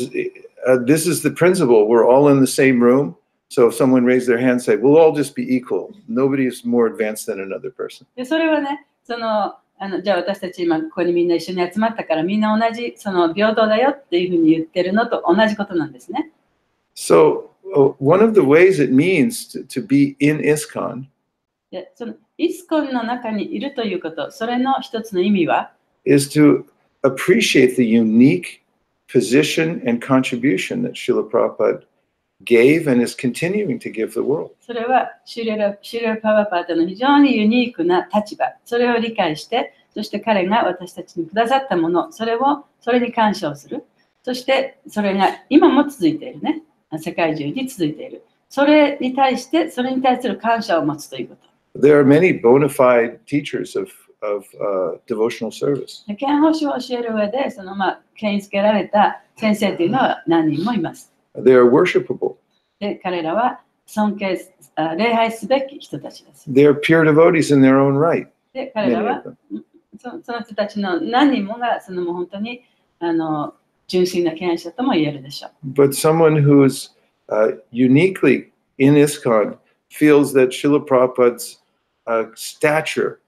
this is the principle. We're all in the same room. So if someone raised their hand and say, we'll all just be equal. Nobody is more advanced than another person. でそれはね、じゃあ私たち今ここにみんな一緒に集まったからみんな同じ平等だよっていうふうに言ってるのと同じことなんですね。So one of the ways it means to be in ISKCON でイスコンの中にいるということ、それの一つの意味は is to appreciate the unique position and contribution that Srila Prabhupada gave and is continuing to give the world. それはシュリラ・パワパートの非常にユニークな立場、それを理解して、そして彼が私たちにくださったもの、それに感謝をする。そしてそれが今も続いているね。世界中に続いている。それに対する感謝を持つということ。There are many bona fide teachers of devotional service. 献法師を教える上で、権威づけられた先生というのは何人もいます。They are worshipable. で、彼らは礼拝すべき人たちです。They are pure devotees in their own right. で、彼らはその人たちの何人もがもう本当に純粋な権威者とも言えるでしょう。But someone who's uniquely in ISKCON feels that Srila Prabhupada's stature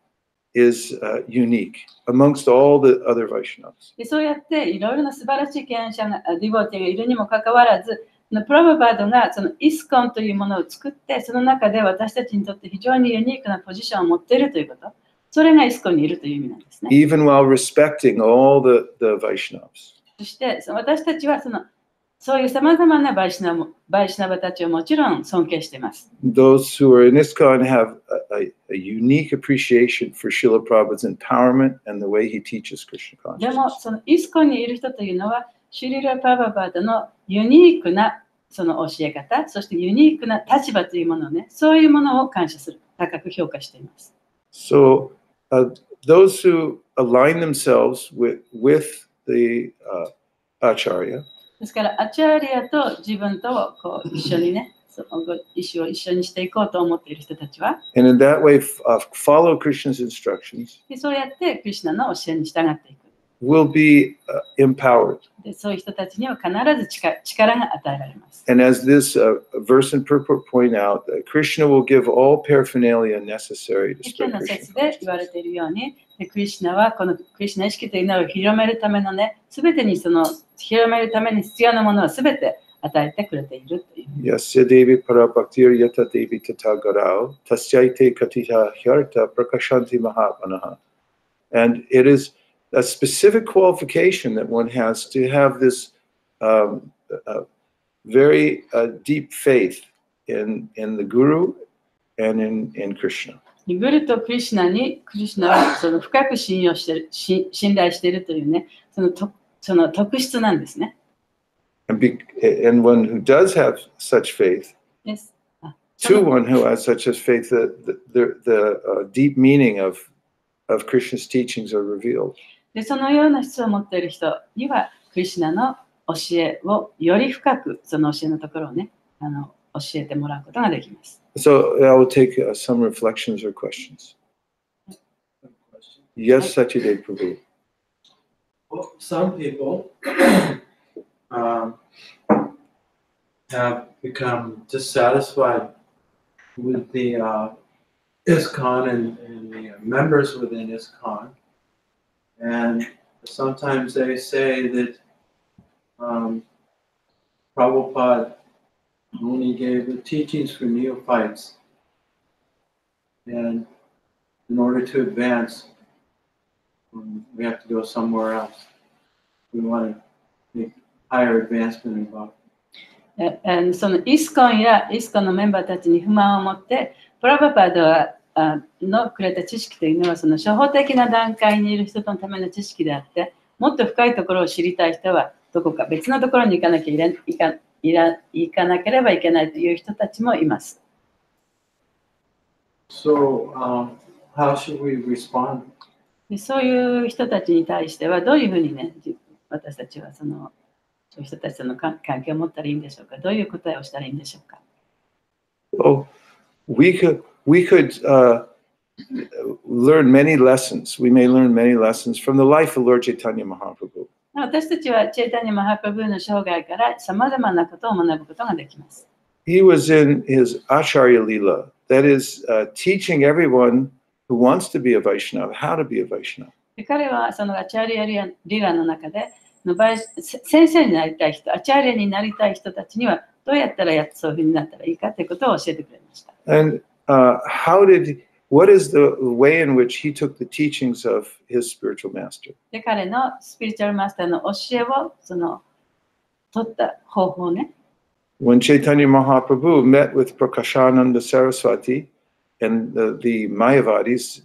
is unique amongst all the other Vaishnavas. でそうやっていろいろな素晴らしい権威者がディボティがいるにもかかわらず、プラバパードがイスコンというものを作って、その中で私たちにとって非常にユニークなポジションを持っているということ、それがイスコンにいるという意味なんですね。Even while respecting all the Vaishnavas. そして私たちはそういうさまざまなバイシナバたちをもちろん尊敬しています。Those who are in ISKCON have a unique appreciation for Srila Prabhupada's empowerment and the way he teaches Krishna でも consciousness. イスコンにいる人というのはシュリラ・プラバパードのユニークな教え方、そしてユニークな立場というものをね、そういうものを感謝する、高く評価しています。So those who align themselves with the Acharya ですから、アチャーリアと自分と一緒にね、意思を一緒にしていこうと思っている人たちは、and in that way follow Krishna's instructions でそうやってクリシュナの教えに従っていく。will be empowered. でそういう人たちには必ず力が与えられます。And as this verse and purport point out, Krishna will give all paraphernalia necessary to 今 spread 日の Krishna 説で言われているように、クリシュナはこのクリシュナ意識というのを広めるためのね、すべてに広めるために必要なものはすべて与えてくれているという。Yasya Devi Parabhaktir Yata Devi Tathagarao Tasyaite Katita Hyarta Prakashanti Mahavanaha. And it is a specific qualification that one has to have this very deep faith in the Guru and in Krishna. グルとクリシュナに、クリシュナは深く信頼しているというね、その特質なんですね。And one who does have such faith, to one who has such a faith, the deep meaning of of Krishna's teachings are revealed. で、そのような質を持っている人には、クリシュナの教えをより深く、その教えのところをね、教えてもらうことができます。So I will take some reflections or questions. Yes, Sachidev Prabhu. Well, some people have become dissatisfied with the ISKCON and the members within ISKCON, and sometimes they say that Prabhupada only gave the teachings for neophytes, and in order to advance, we have to go somewhere else. We want to make higher advancement involved. そのイスコンやイスコンのメンバーたちに不満を持って、プラバパードのくれた知識というのは、その初歩的な段階にいる人のための知識であって、もっと深いところを知りたい人は、どこか別のところに行かなければいけないという人たちもいます。So, how should we respond? でそういう人たちに対しては、どういうふうにね、私たちはそういう人たちとの関係を持ったらいいんでしょうか。どういう答えをしたらいいんでしょうか。Oh, we could learn many lessons. We may learn many lessons from the life of Lord Chaitanya Mahaprabhu. 私たちはチェイタニャ・マハプラブーの生涯からさまざまなことを学ぶことができます。He was in his Acharya Lila, that is, teaching everyone who wants to be a Vaishnava how to be a Vaishnava. 彼はそのアチャリアリラの中で先生になりたい人、アチャリアになりたい人たちにはどうやったらそういうふうになったらいいかということを教えてくれました。And what is the way in which he took the teachings of his spiritual master? で、彼のスピリチュアルマスターの教えを取った方法ね。When Chaitanya Mahaprabhu met with Prakashananda Saraswati and the Mayavadis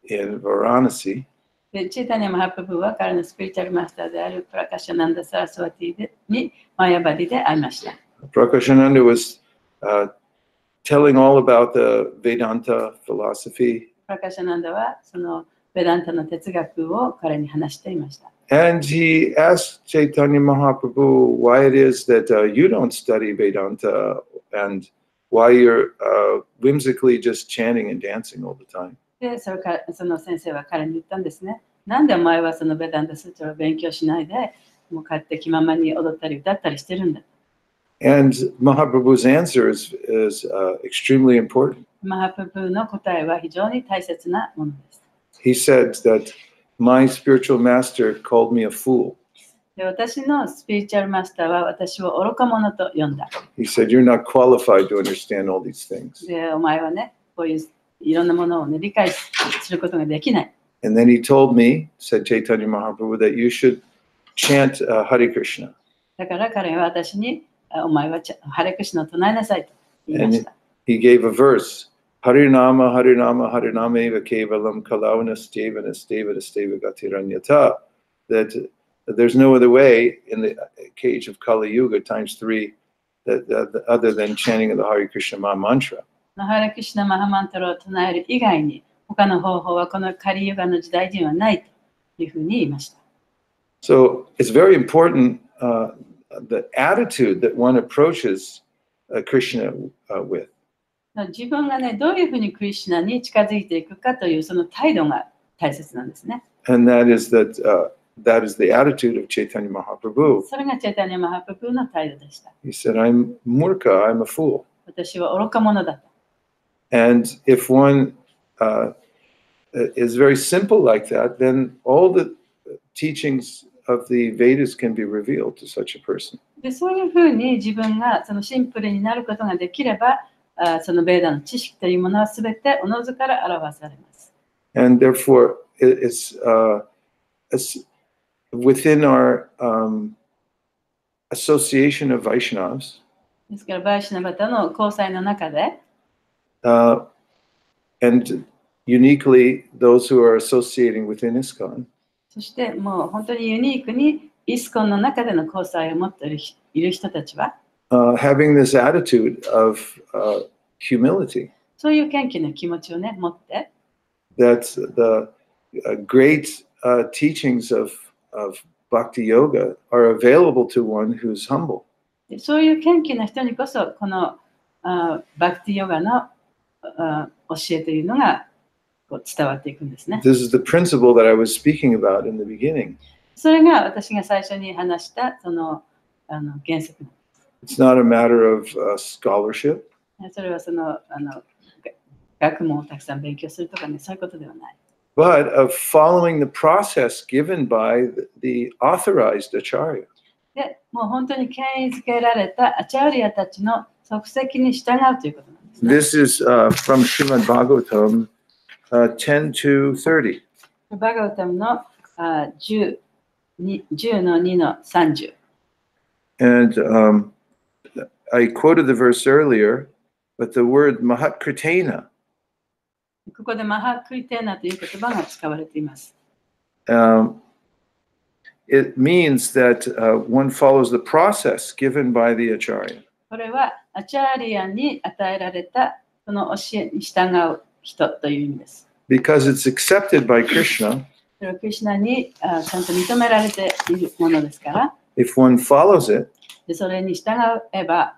in Varanasi, で、チェイタニャ・マハプラブーは彼のスピリチュアルマスターであるプラカシャナンダ・サラスワティにマヤバディで会いました。Prakashananda was telling all about the Vedanta philosophy. プラカシャナンダはそのベダンタの哲学を彼に話していました。And he asked Chaitanya Mahaprabhu why it is that you don't study Vedanta and why you're whimsically just chanting and dancing all the time. で、その先生は彼に言ったんですね。なんでお前はそのベダンタスートラを勉強しないで、もう帰って気ままに踊ったり歌ったりしてるんだ。And Mahaprabhu's answer is extremely important. マハプラブーの答えは非常に大切なものです。He said that my spiritual master called me a fool. で、私のスピリチュアルマスターは私を愚か者と呼んだ。He said, you're not qualified to understand all these things. で、お前はね、こういういろんなものを、ね、理解することができない。And then he told me, said Chaitanya Mahaprabhu, that you should chant Hare Krishna. だから彼は私に、お前はハレクシナを唱えなさいと言いました。He gave a verse. Harinama, Harinama, Harinameva Kevalam Kalavanas Devanas Devadas Devagatирanyata. That there's no other way in the cage of Kali Yuga times 3 that other than chanting of the Hare Krishna Maha Mantra. ハレクシナマハマントラを唱える以外に他の方法はこのカリユガの時代にはないというふうに言いました。So it's very important the attitude that one approaches Krishna with. 自分がね、どういうふうにクリシュナに近づいていくかというその態度が大切なんですね。And that is the attitude of Chaitanya Mahaprabhu. それがチェイタニャ・マハプラブーの態度でした。He said, I'm murka, I'm a fool. 私は愚か者だと。And if one is very simple like that, then all the teachings of the Vedas can be revealed to such a person. で、そういうふうに自分がそのシンプルになることができれば、そのベーダの知識というものはすべておのずから表されます。And therefore, it's within our association of Vaishnavas. ですから、バイシナバタの交際の中で、and uniquely those who are associating within ISKCON. そしてもう本当にユニークにイスコンの中での交際を持っている人たちは、having this attitude of humility. そういう謙虚な気持ちをね、持って、That great teachings of Bhakti Yoga are available to one who's humble. そういう謙虚な人にこそ、このバクティヨガの教えというのがこう伝わっていくんですね。This is the principle that I was speaking about in the beginning. それが私が最初に話したその原則。It's not a matter of scholarship. それはその学問をたくさん勉強するとかね、そういうことではない。But of following the process given by the authorized acharya. で、もう本当に権威づけられたアチャーリアたちの足跡に従うということなんですね。This is from Srimad Bhagavatam 10 to 30. バガウタムの10の2の30。And I quoted the verse earlier, but the word mahatkritena ここでマハクリテーナという言葉が使われています。it means that one follows the process given by the acharya. これはアチャーリアに与えられたその教えに従う人という意味です。Because it's accepted by Krishna. それはクリシュナにちゃんと認められているものですから、If one follows it でそれに従えば、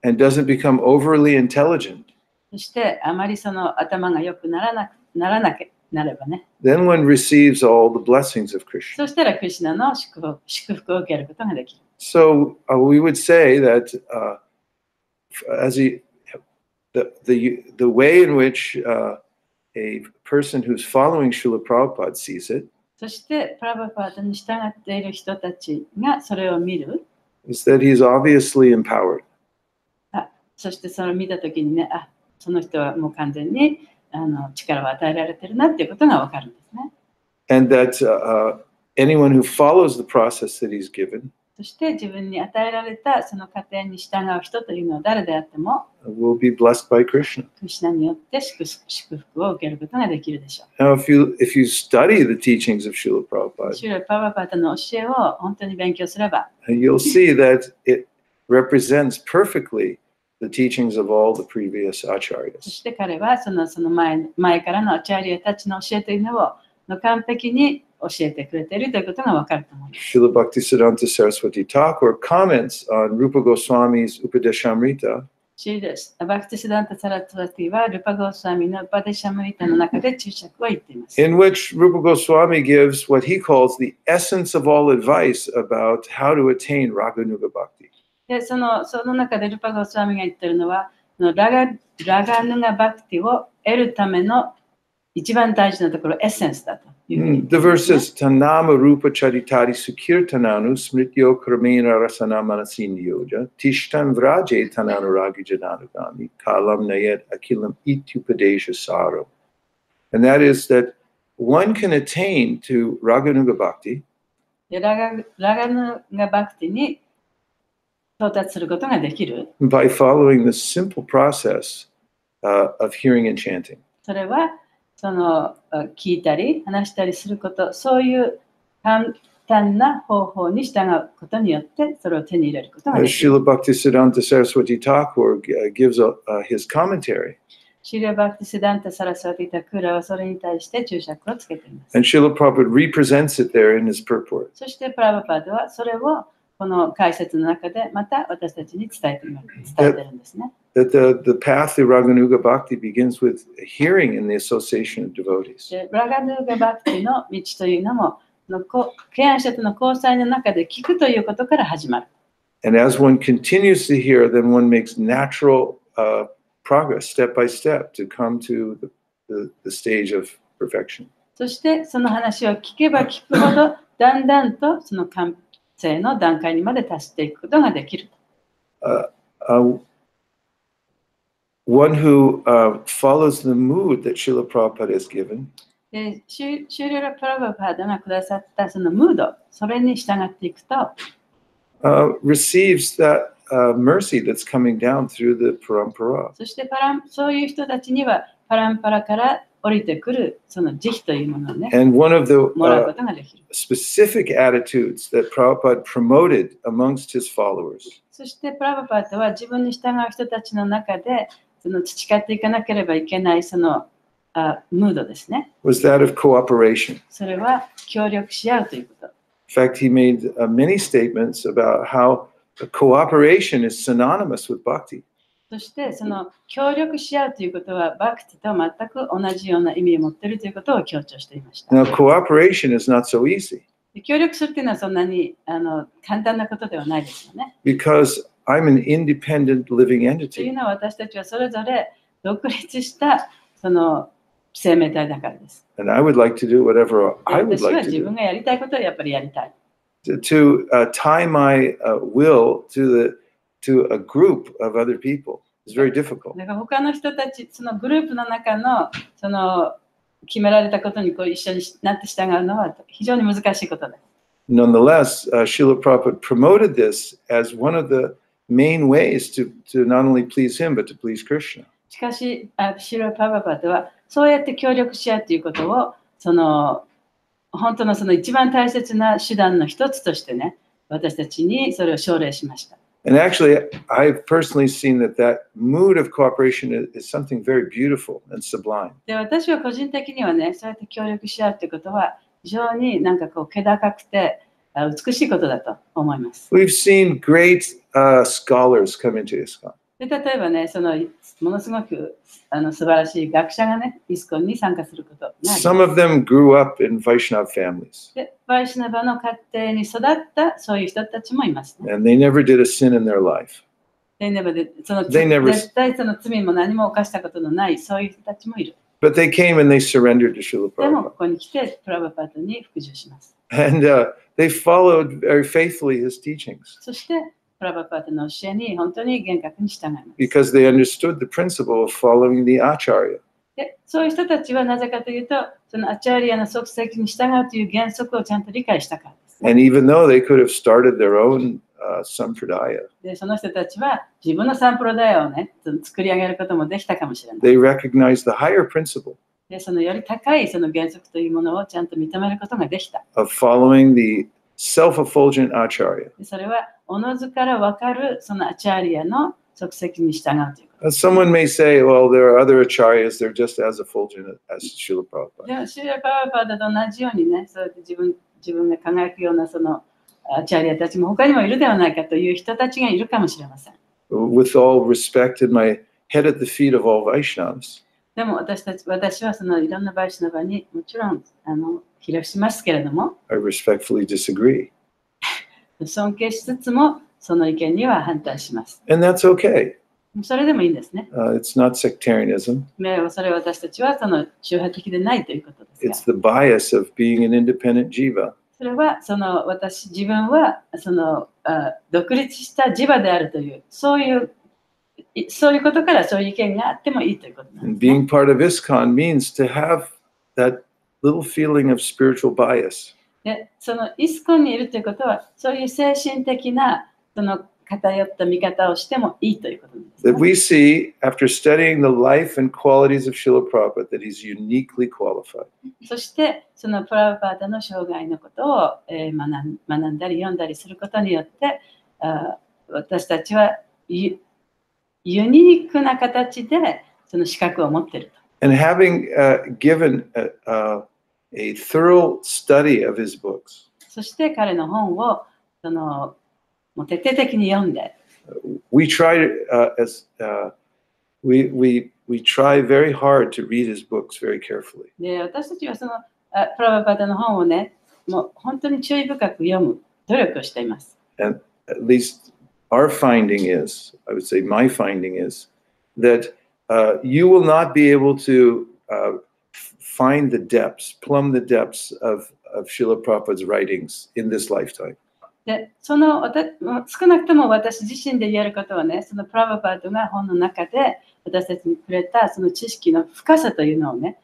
and doesn't become overly intelligent, そしてあまりその頭が良くなればね、then one receives all the blessings of Krishna. そしたらクリシュナの祝福を受けることができる。So we would say that the way in which a person who's following Srila Prabhupada sees it そしてプラバパードに従っている人たちがそれを見る。is that he's obviously empowered. そしてそれを見たときにね、その人はもう完全に力を与えられてるなっていうことがわかるんですね。And that anyone who follows the process that he's given そして自分に与えられたその過程に従う人というのは誰であっても will be blessed by Krishna. クリシュナによって祝福を受けることができるでしょう。 Now, if you study the teachings of Srila シュ Prabhupada, ラ・パワパータの教えを本当に勉強すれば、 you'll see that it represents perfectly the teachings of all the previous そ acharyas. して彼はその前からのアチャーリアたちの教えというのを完璧に教えてくれているということがわかると思います。Srila Bhaktisiddhanta Saraswati Thakur comments on Rupa Goswami's Upadeshamrita バクティシダンタ・サラトワティはルパ・ゴスワミのパデシャムリタの中で注釈を言っています。 in which Rupa Goswami gives what he calls the essence of all advice about how to attain Raganuga Bhakti. でその中でルパ・ゴスワミが言っているのは、ラガヌガ・バクティを得るための一番大事なところ、エッセンスだというふうに言って The います verse ね。 is Tanama Rupa Charitari Sukirtananu Smrityo Kramena Rasana Manasinyoja Tishtan Vraje Tananuragi Jananugami Kalam Nayet Akilam Ityupadesha Saro. And that is that one can attain to Raganuga Bhakti でラガヌガ・バクティに到達することができる。 by following the simple process of hearing and chanting. それはその聞いたり話したりすること、そういう簡単な方法に従うことによってそれを手に入れることができる。 Srila Bhaktisiddhanta Saraswati Thakur gives his commentary. シリア・バクティシダンタ・サラスワティタクーラはそれに対して注釈をつけています。 And Srila Prabhupada represents it there in his purport. そしてプラバパードはそれをこの解説の中でまた私たちに伝えてるんですね。That the path to Raganuga Bhakti begins with hearing in the association of devotees. でラガヌーガ・バクティの道というのも、敬愛者との交際の中で聞くということから始まる。And as one continues to hear, then one makes natural progress step by step to come to the stage of perfection. そしてその話を聞けば聞くほど、だんだんとその完成の段階にまで達していくことができる。One who follows the mood that Srila Prabhupada has given でシュリラ・プラバパードがくださったそのムード、それに従っていくと、 receives that mercy that's coming down through the parampara. そしてそういう人たちにはパランパラから降りてくるその慈悲というものをね、 And one of the もらうことができる。 specific attitudes that Prabhupada promoted amongst his followers そしてプラバパードは自分に従う人たちの中でその培っていかなければいけないそのムードですね。was that of cooperation. それは協力し合うということ。In fact, he made many statements about how cooperation is synonymous with bhakti. そしてその協力し合うということはバクティと全く同じような意味を持っているということを強調していました。Now, cooperation is not so easy 協力するというのはそんなに簡単なことではないですよね。 because I'm an independent living という entity. のは私たちはそれぞれ独立したその生命体だからです。 And I would like to do whatever で I would 私は like to 自 do. 分がやりたいことをやっぱりやりたい。To tie my will to a group of other people is very difficult. だから他の人たち、そのグループの中のその決められたことに一緒になって従うのは非常に難しいことです。Nonetheless, Srila Prabhupada promoted this as one of the main ways to not only please him, but to please Krishna. しかし、シーラ・パパパではそうやって協力し合うということをその本当のその一番大切な手段の一つとしてね、私たちにそれを奨励しました。And actually, I've personally seen that mood of cooperation is something very beautiful and sublime. で、私は個人的にはね、そうやって協力し合うということは非常になんかこう気高くて美しいことだと思います。We've seen great scholars come into ISKCON. で、例えばね、そのものすごく素晴らしい学者がね、イスコンに参加することがあります。 Some of them grew up in Vaishnav families, で、バイシュナバの家庭に育ったそういう人たちもいますね。 and they never did a sin in their life. で、その They never- 絶対その罪も何も犯したことのないそういう人たちもいる。 But they came and they surrendered to Srila でも、こ Prabhupada. こに来てプラバパートに服従します。 And they followed very faithfully his teachings そして、プラバパートの教えに本当に厳格に従います。 because they understood the principle of following the acharya. で、そういう人たちはなぜかというと、そのアチャーリアの足跡に従うという原則をちゃんと理解したからですね。 And even though they could have started their own sampradaya, で、その人たちは自分のサンプロダイアをね、作り上げることもできたかもしれない。 they recognized the higher principle で、そのより高いその原則というものをちゃんと認めることができた。 of following the self-effulgent acharya. でそれは、おのずから分かるそのアチャーリアの足跡に従うということ。 Someone may say, well, there are other acharyas, they're just as effulgent as Srila Prabhupada. でも、シーラ・パワーパーダと同じようにね、そうやって自分が輝くようなそのアチャーリアたちも他にもいるではないかという人たちがいるかもしれません。 With all respect and my head at the feet of all Vaishnavas, でも私はそのいろんなバイシュナバにもちろんひれ伏しますけれども、 I respectfully disagree. 尊敬しつつもその意見には反対します。 And that's okay. それでもいいんですね。It's not sectarianism. それは私たちはその宗派的でないということですが。 It's the bias of being an independent jiva. それはその自分はその独立したジバであるというそういうことからそういう意見があってもいいということなん And です、ね。 being part of ISKCON means to have that little feeling of spiritual bias. で、そのイスコンにいるということは、そういう精神的なその偏った見方をしてもいいということなんです、ね。 That we see, after studying the life and qualities of Srila Prabhupada, that he's uniquely qualified. そして、そのプラブパータの生涯のことを学んだり読んだりすることによって、私たちはユニークな形でその資格を持っていると。And having given a thorough study of his books, そして彼の本をもう徹底的に読んで、we try we try very hard to read his books very carefully. で私たちはそのプラブパータの本をね、もう本当に注意深く読む努力をしています。 And at least our finding is, I would say my finding is, that you will not be able to find the depths, plumb the depths of Srila Prabhupada's writings in this lifetime. で少なくとも私自身で言えることはね、そのプラブパートが本の中で私たちにくれたその知識の深さというのをね、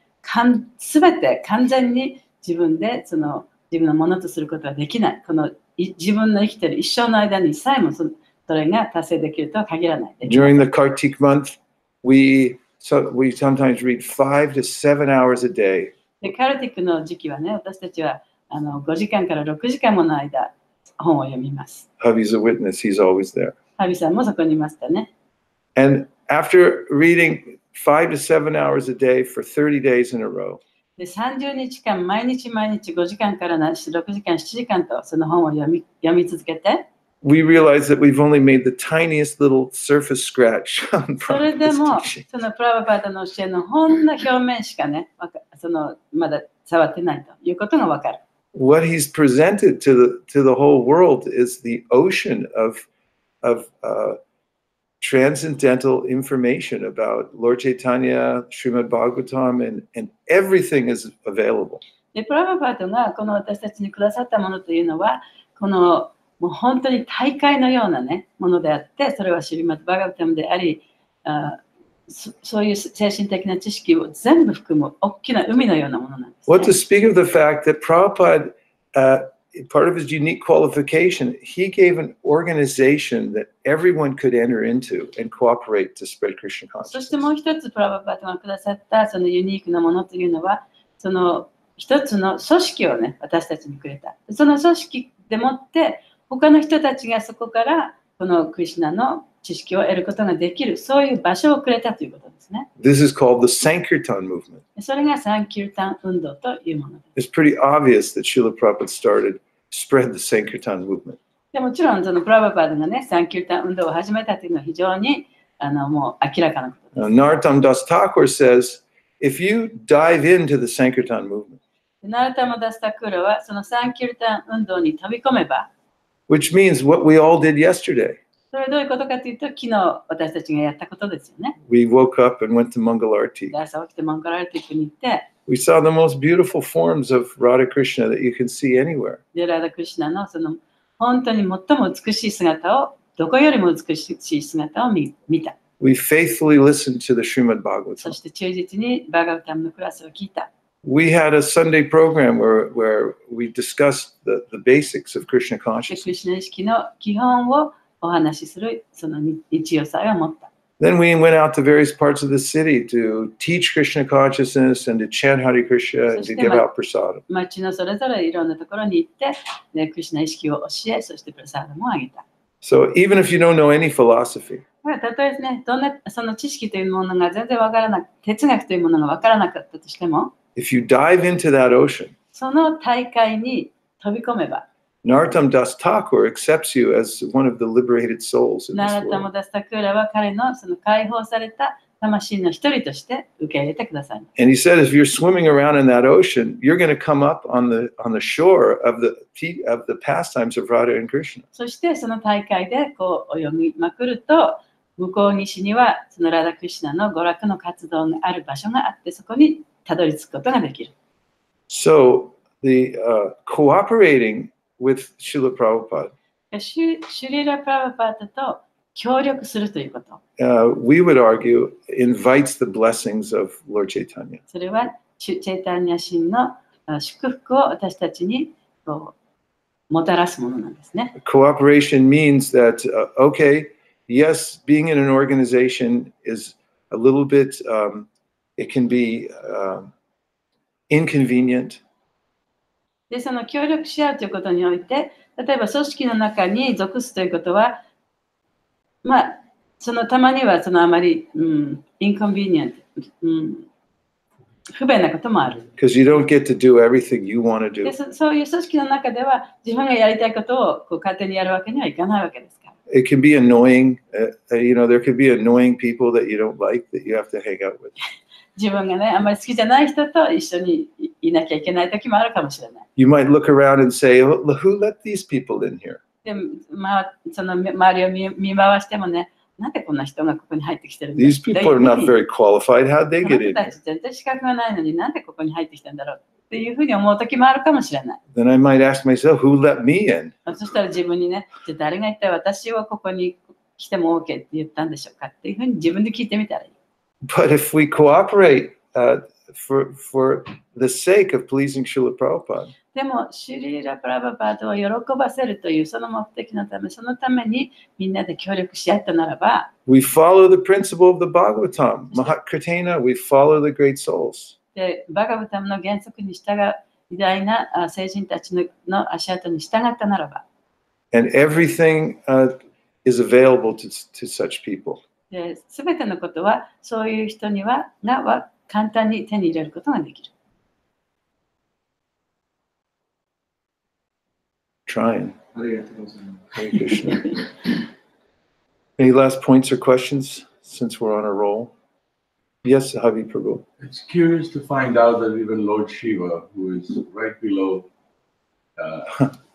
すべて完全に自分で自分のものとすることはできない。この自分の生きている一生の間にさえもそれが達成できるとは限らない。During the Kartik month, we sometimes read 5 to 7 hours a day. でカルティックの時期はね、私たちは5時間から6時間もの間、本を読みます。Javi's a witness, he's always there. ハビさんもそこにいましたね。And after reading 5 to 7 hours a day for 30 days in a row. で30日間、毎日5時間から6時間、7時間とその本を読み続けて、We realize that we've only made the tiniest little surface scratch on それで Prabhupada's も teaching. そのプラバパータの教えのほんの表面しかね、まだ触ってないということがわかる。What he's presented to the whole world is the ocean of transcendental information about Lord Chaitanya, Srimad Bhagavatam, and everything is available. で、プラバパートがこの私たちにくださったものというのは、このもう本当に大海のようなね、ものであって、それはシリマッド・バガバタムであり、そういう精神的な知識を全部含む大きな海のようなものなんです、ね。What to speak of the fact that Prabhupada, part of his unique qualification, he gave an organization that everyone could enter into and cooperate to spread Krishna そしてもう consciousness. 一つプラバパートがくださったそのユニークなものというのは、その一つの組織をね、私たちにくれた。その組織でもって、他の人たちがそこからこのクリシュナの知識を得ることができる、そういう場所をくれたということですね。This is called the Sankirtan movement. それがサンキルタン運動というものです。It's pretty obvious that Srila Prabhupada spread the Sankirtan movement. でもちろんそのプラバパートがね、サンキルタン運動を始めたというのは非常にもう明らかなことです。Narottam Das Thakur says, if you dive into the Sankirtan movement, ナルタマダスタクーラはそのサンキルタン運動に飛び込めば、 which means what we all did yesterday. それはどういうことかというと、昨日私たちがやったことですよね。We woke up and went to Mangalarti. 朝起きてマンガラルティックに行って、We saw the most beautiful forms of Radha Krishna that you can see anywhere. でラダクリシュナのその本当に最も美しい姿を、どこよりも美しい姿を見た。We faithfully listened to the Srimad そ Bhagavatam. して忠実にバーガブタムのクラスを聞いた。We had a Sunday program where we discussed the basics of Krishna でクリ consciousness. シュナ意識の基本をお話しするその日曜祭を持った。Then we went out to various parts of the city to teach Krishna consciousness and to chant Hare Krishna and to give out prasadam. 街のそれぞれいろんなところに行って、ね、クリシュナ意識を教え、そしてプラサーダもあげた。So even if you don't know any philosophy, たとえね、どんなその知識というものが全然わからなく、哲学というものがわからなかったとしても、 if you dive into that ocean, その大会に飛び込めば、Narottam Das Thakur accepts you as one of the liberated souls in ナ this ラタモ world. ダスタクーラは彼のその解放された魂の一人として受け入れてください。 And he said, if you're swimming around in that ocean, you're going to come up on the shore of the pastimes of Radha and Krishna. そしてその大会でこう泳ぎまくると、向こう岸にはそのラダクリシュナの娯楽の活動がある場所があって、そこにたどり着くことができる。So the cooperating with Srila Prabhupada, シュリラ・プラバパータと協力するということ。we would argue, invites the blessings of Lord Chaitanya. それはチェイタニア神の祝福を私たちにこうもたらすものなんですね。Cooperation means that, okay, yes, being in an organization is a little bit, it can be inconvenient. で、その協力し合うということにおいて、例えば組織の中に属すということは、まあ、そのたまにはそのあまり、インコンビニエント、不便なこともある。Because you don't get to do everything you want to で do. そういう組織の中では、自分がやりたいことをこう勝手にやるわけにはいかないわけですから。It can be annoying. There could be annoying people that you don't like that you have to hang out with. 自分がね、あんまり好きじゃない人と一緒にいなきゃいけない時もあるかもしれない。You might look around and say, who let these people in here? でも、その周りを見回してもね、なんでこんな人がここに入ってきてるんだ These people are not very qualified. How'd they こ get の in 人た here? ち全然資格がないのになんでここに入ってきたんだろうっていうふうに思う時もあるかもしれない。Then I might ask myself, who let me in? そしたら自分にね、じゃあ誰が一体私はここに来ても OK って言ったんでしょうかっていうふうに自分で聞いてみたらいい。But if we cooperate for the sake of pleasing Srila Prabhupada, でも、シュリーラ・プラバパートを喜ばせるというその目的のため、そのためにみんなで協力し合ったならば、we follow the principle of the Bhagavatam. Mahatkritena, we follow the great souls. でバガブタムの原則に従う偉大な聖人たちの足跡に従ったならば、And everything is available to such people. すべてのことはそういう人には簡単に手に入れることができる。Trying. ありがとうございます。Hare Krishna. Any last points or questions since we're on a roll? Yes, Havi Prabhu. It's curious to find out that even Lord Shiva, who is right below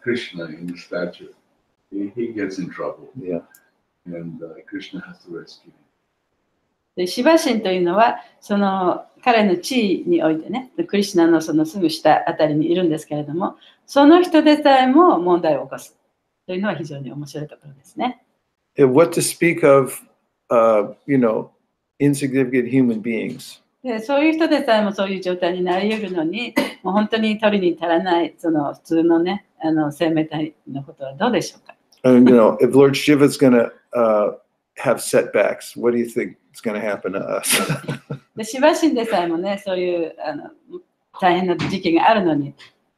Krishna in stature, he gets in trouble. Yeah. And Krishna has to rescue him. でシバ神というのはその彼の地位においてね、クリシュナのそのすぐ下あたりにいるんですけれども、その人でさえも問題を起こすというのは非常に面白いところですね。What to speak of, insignificant human beings. でそういう人でさえもそういう状態になり得るのに、もう本当に取りに足らないその普通のね、生命体のことはどうでしょうか。And if Lord Shiva is going to have setbacks, what do you think is going to happen to us? でシバ神でさえもね、そういう大変な時期があるのに、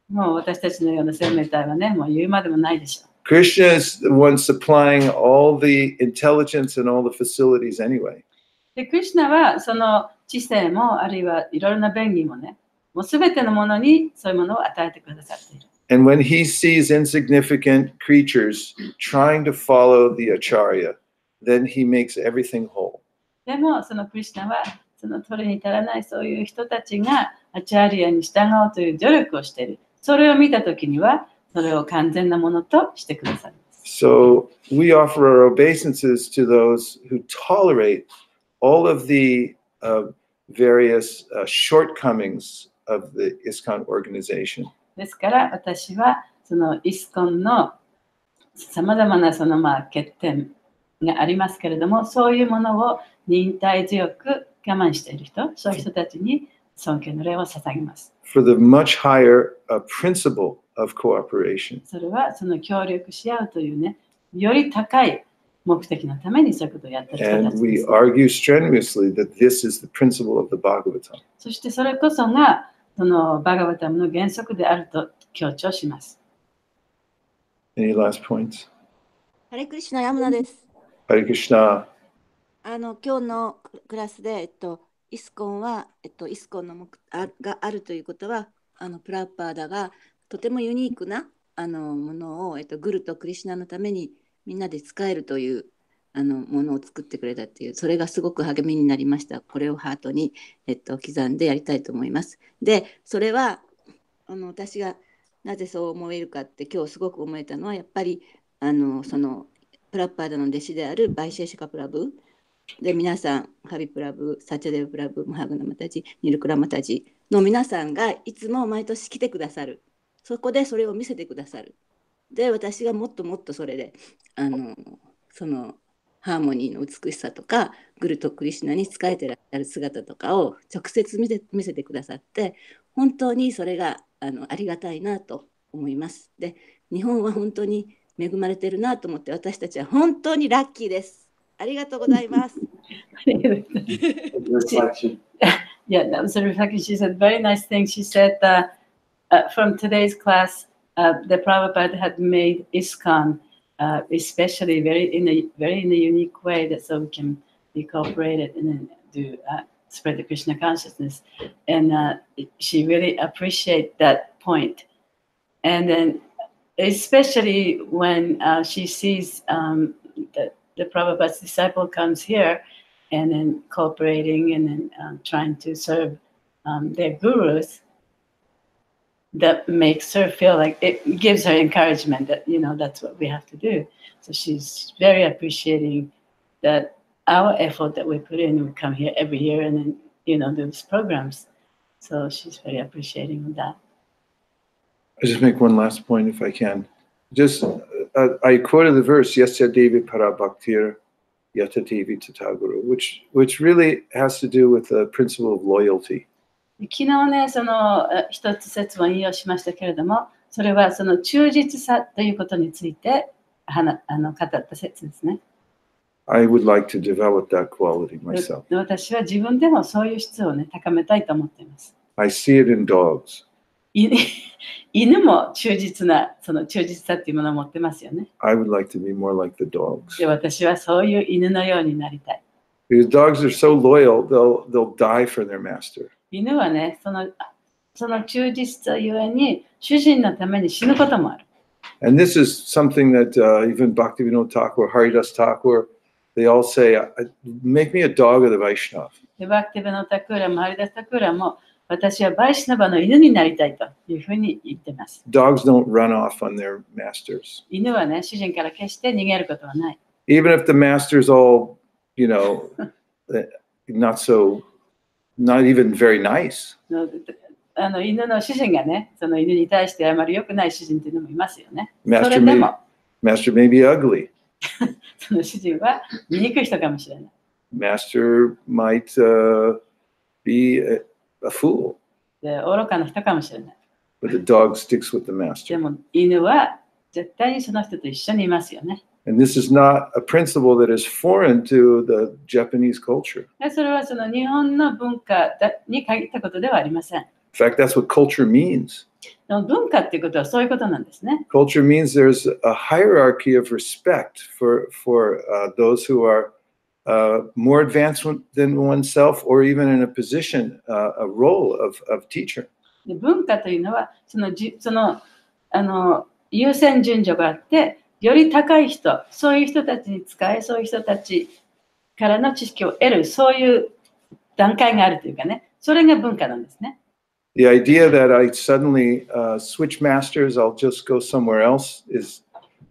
もう私たちのような生命体はね、もう言うまでもないでしょう。Krishna is the one supplying all the intelligence and all the facilities anyway. でクリシュナはその知性もあるいはいろいろな便宜もね、もうすべてのものにそういうものを与えてくださっている。And when he sees insignificant creatures trying to follow the acharya, then he makes everything whole. でもそのクリシュナはその取りに足らないそういう人たちがアチャーリアに従おうという努力をしている。それを見たときにはそれを完全なものとしてくださいます。So we offer our obeisances to those who tolerate all of the various shortcomings of the ISKCON organization. ですから私はそのイスコンのさまざまなその欠点がありますけれども、そういうものを忍耐強く我慢している人、そういう人たちに尊敬の礼を捧げます。For the much higher principle of cooperation. それはその協力し合うというね、より高い目的のためにそういうことをやっている人た And ちで we す。argue strenuously that this is the principle of the Bhagavatam. そしてそれこそがそのバガバタムの原則であると強調します。Any last points? ハレクリシュナヤムナです。 Hare Krishna. 今日のクラスで、イスコンは、イスコンのがあるということは、プラッパーダがとてもユニークなものを、グルとクリシュナのためにみんなで使えるというものを作ってくれたっていう、それがすごく励みになりました。これをハートに、刻んでやりたいと思います。で、それは私がなぜそう思えるかって今日すごく思えたのは、やっぱりそのプラッパーダの弟子であるバイシェシカプラブで、皆さんハビプラブ、サチャデブプラブ、マハグナマタジ、ニルクラマタジの皆さんがいつも毎年来てくださる。そこでそれを見せてくださる。で、私がもっともっとそれでそのハーモニーの美しさとかグルとクリシュナに仕えてらっしゃる姿とかを直接見せてくださって、本当にそれがありがたいなと思います。で、日本は本当に恵まれてるなと思って、私たちは本当にラッキーです。ありがとうございます。Reflection. Yeah, that was a reflection. She said very nice thing. She said from today's class, the Prabhupada had made ISKCON especially in a unique way that so we can be cooperated and then do spread the Krishna consciousness. And she really appreciated that point. And then especially when she sees that the Prabhupada's disciple comes here and then cooperating and then trying to serve their gurus, that makes her feel like it gives her encouragement that, that's what we have to do. So she's very appreciating that our effort that we put in, we come here every year and then, do these programs. So she's very appreciating of that. I'll just make one last point if I can. Just, I quoted the verse, Yasya Devi Parabhaktir Yata Devi Tataguru, which really has to do with the principle of loyalty. 昨日ね、その一つ説を引用しましたけれども、それはその忠実さということについて語った説ですね。I would like to develop that quality myself. 私は自分でもそういう質をね、高めたいと思っています。I see it in dogs. 犬も忠実な、その忠実さっていうものを持ってますよね。I would like to be more like the dogs. で、私はそういう犬のようになりたい。Because dogs are so loyal, they'll die for their master. 犬はね、その忠実さゆえに、主人のために死ぬこともある。And this is something that even Bhaktivinoda Thakur, Haridas Thakur, they all say, make me a dog of the Vaishnava. でバクティブのタクーラもハリダスタクーラも、私はバイシナバの犬になりたいというふうに言ってます。Dogs don't run off on their masters. 犬はね、主人から決して逃げることはない。Even if the master's all, you know, not even very nice. 犬の主人がね、その犬に対してあまり良くない主人っていうのもいますよね。それ Master で may, も、master may be ugly. その主人は醜い人かもしれない。Master might be a fool. で、愚かな人かもしれない。But the dog sticks with the で master. も、犬は絶対にその人と一緒にいますよね。And this is not a principle that is foreign to the Japanese culture. それはその日本の文化に限ったことではありません。In fact, that's what culture means. 文化っていうことはそういうことなんですね。Culture means there's a hierarchy of respect for those who are more advanced than oneself, or even in a position, a role of teacher. で文化というのは優先順序があって、より高い人、そういう人たちに仕え、そういう人たちからの知識を得る、そういう段階があるというかね、それが文化なんですね。The idea that I suddenly switch masters, I'll just go somewhere else,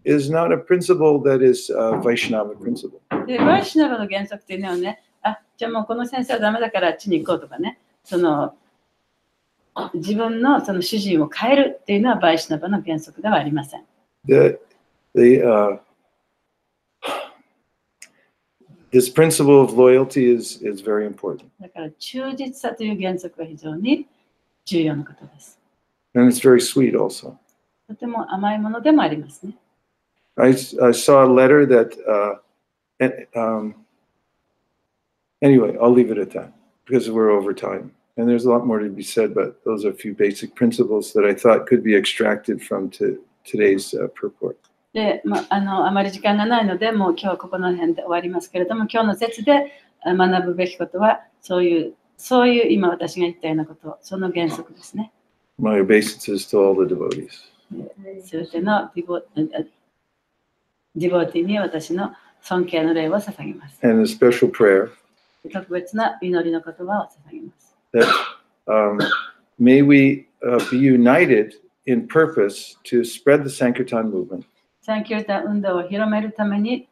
is not a principle that is a Vaishnava principle. で、バイシナバの原則というのはね、じゃあもうこの先生はダメだからあっちに行こうとかね、自分のその主人を変えるっていうのはバイシナバの原則ではありません。This principle of loyalty is very important. だから忠実さという原則は非常に重要なことです。And it's very sweet also. とても甘いものでもありますね。I saw a letter that, anyway, I'll leave it at that because we're over time. And there's a lot more to be said, but those are a few basic principles that I thought could be extracted from today's purport. で、あまり時間がないので、もう今日はここの辺で終わりますけれども、今日の説で学ぶべきことは、そういう今私が言ったようなこと、その原則ですね。My obeisances to all the devotees. すべてのディボーティーに私の尊敬の礼を捧げます。And a special prayer 特別な祈りの言葉を捧げます。that may we be united in purpose to spread the Sankirtan movement. サンキュータ運動を広めるために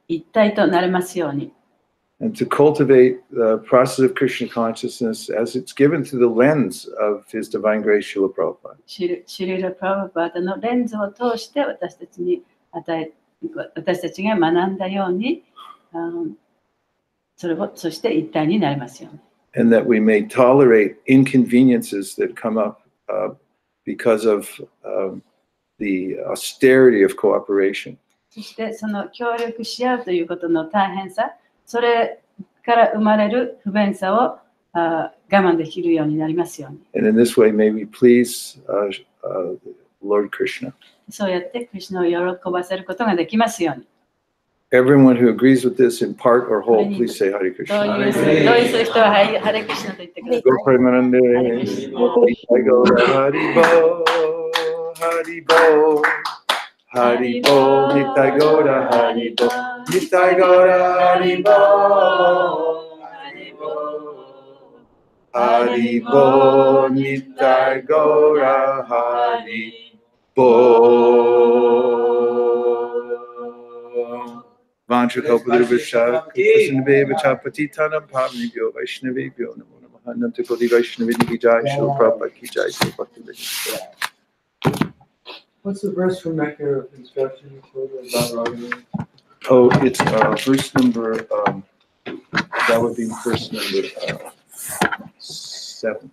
一体となれますように。And to cultivate the process of Krishna consciousness as it's given through the lens of His Divine Grace, Srila Prabhupada. シリラ・プラブパータのレンズを通して私たちが学んだように、そして一体になりますように。And that we may tolerate inconveniences that come up because of the austerity of cooperation. そしてその協力し合うということの大変さ、それから生まれる不便さを我慢できるようになりますように。And in this way, may we please Lord Krishna. そうやってクリシュナを喜ばせることができますように。Everyone who agrees with this in part or whole, please say Hare どう Krishna. いうする人はハレクリシュナと言ってください。 Go Premanande. I go Hari Bo, Hari Bo, Hari Bo, Nitai Gora, Hari Bo, Nitai Gora, Hari Bo, Hari Bo, Nitai Gora, Hari Bo. Vanchakalpadurvishya, Krishnaveva Patitanam Pavnibhyo, Vaishnavibhyo, Namo Namaha, Nantakodi Vaishnavidi Jai, Srila Prabhupada Ki Jai, Srila Bhakti. What's the verse from Mecca of instruction about Raghavani? Oh, it's verse number, that would be verse number 7.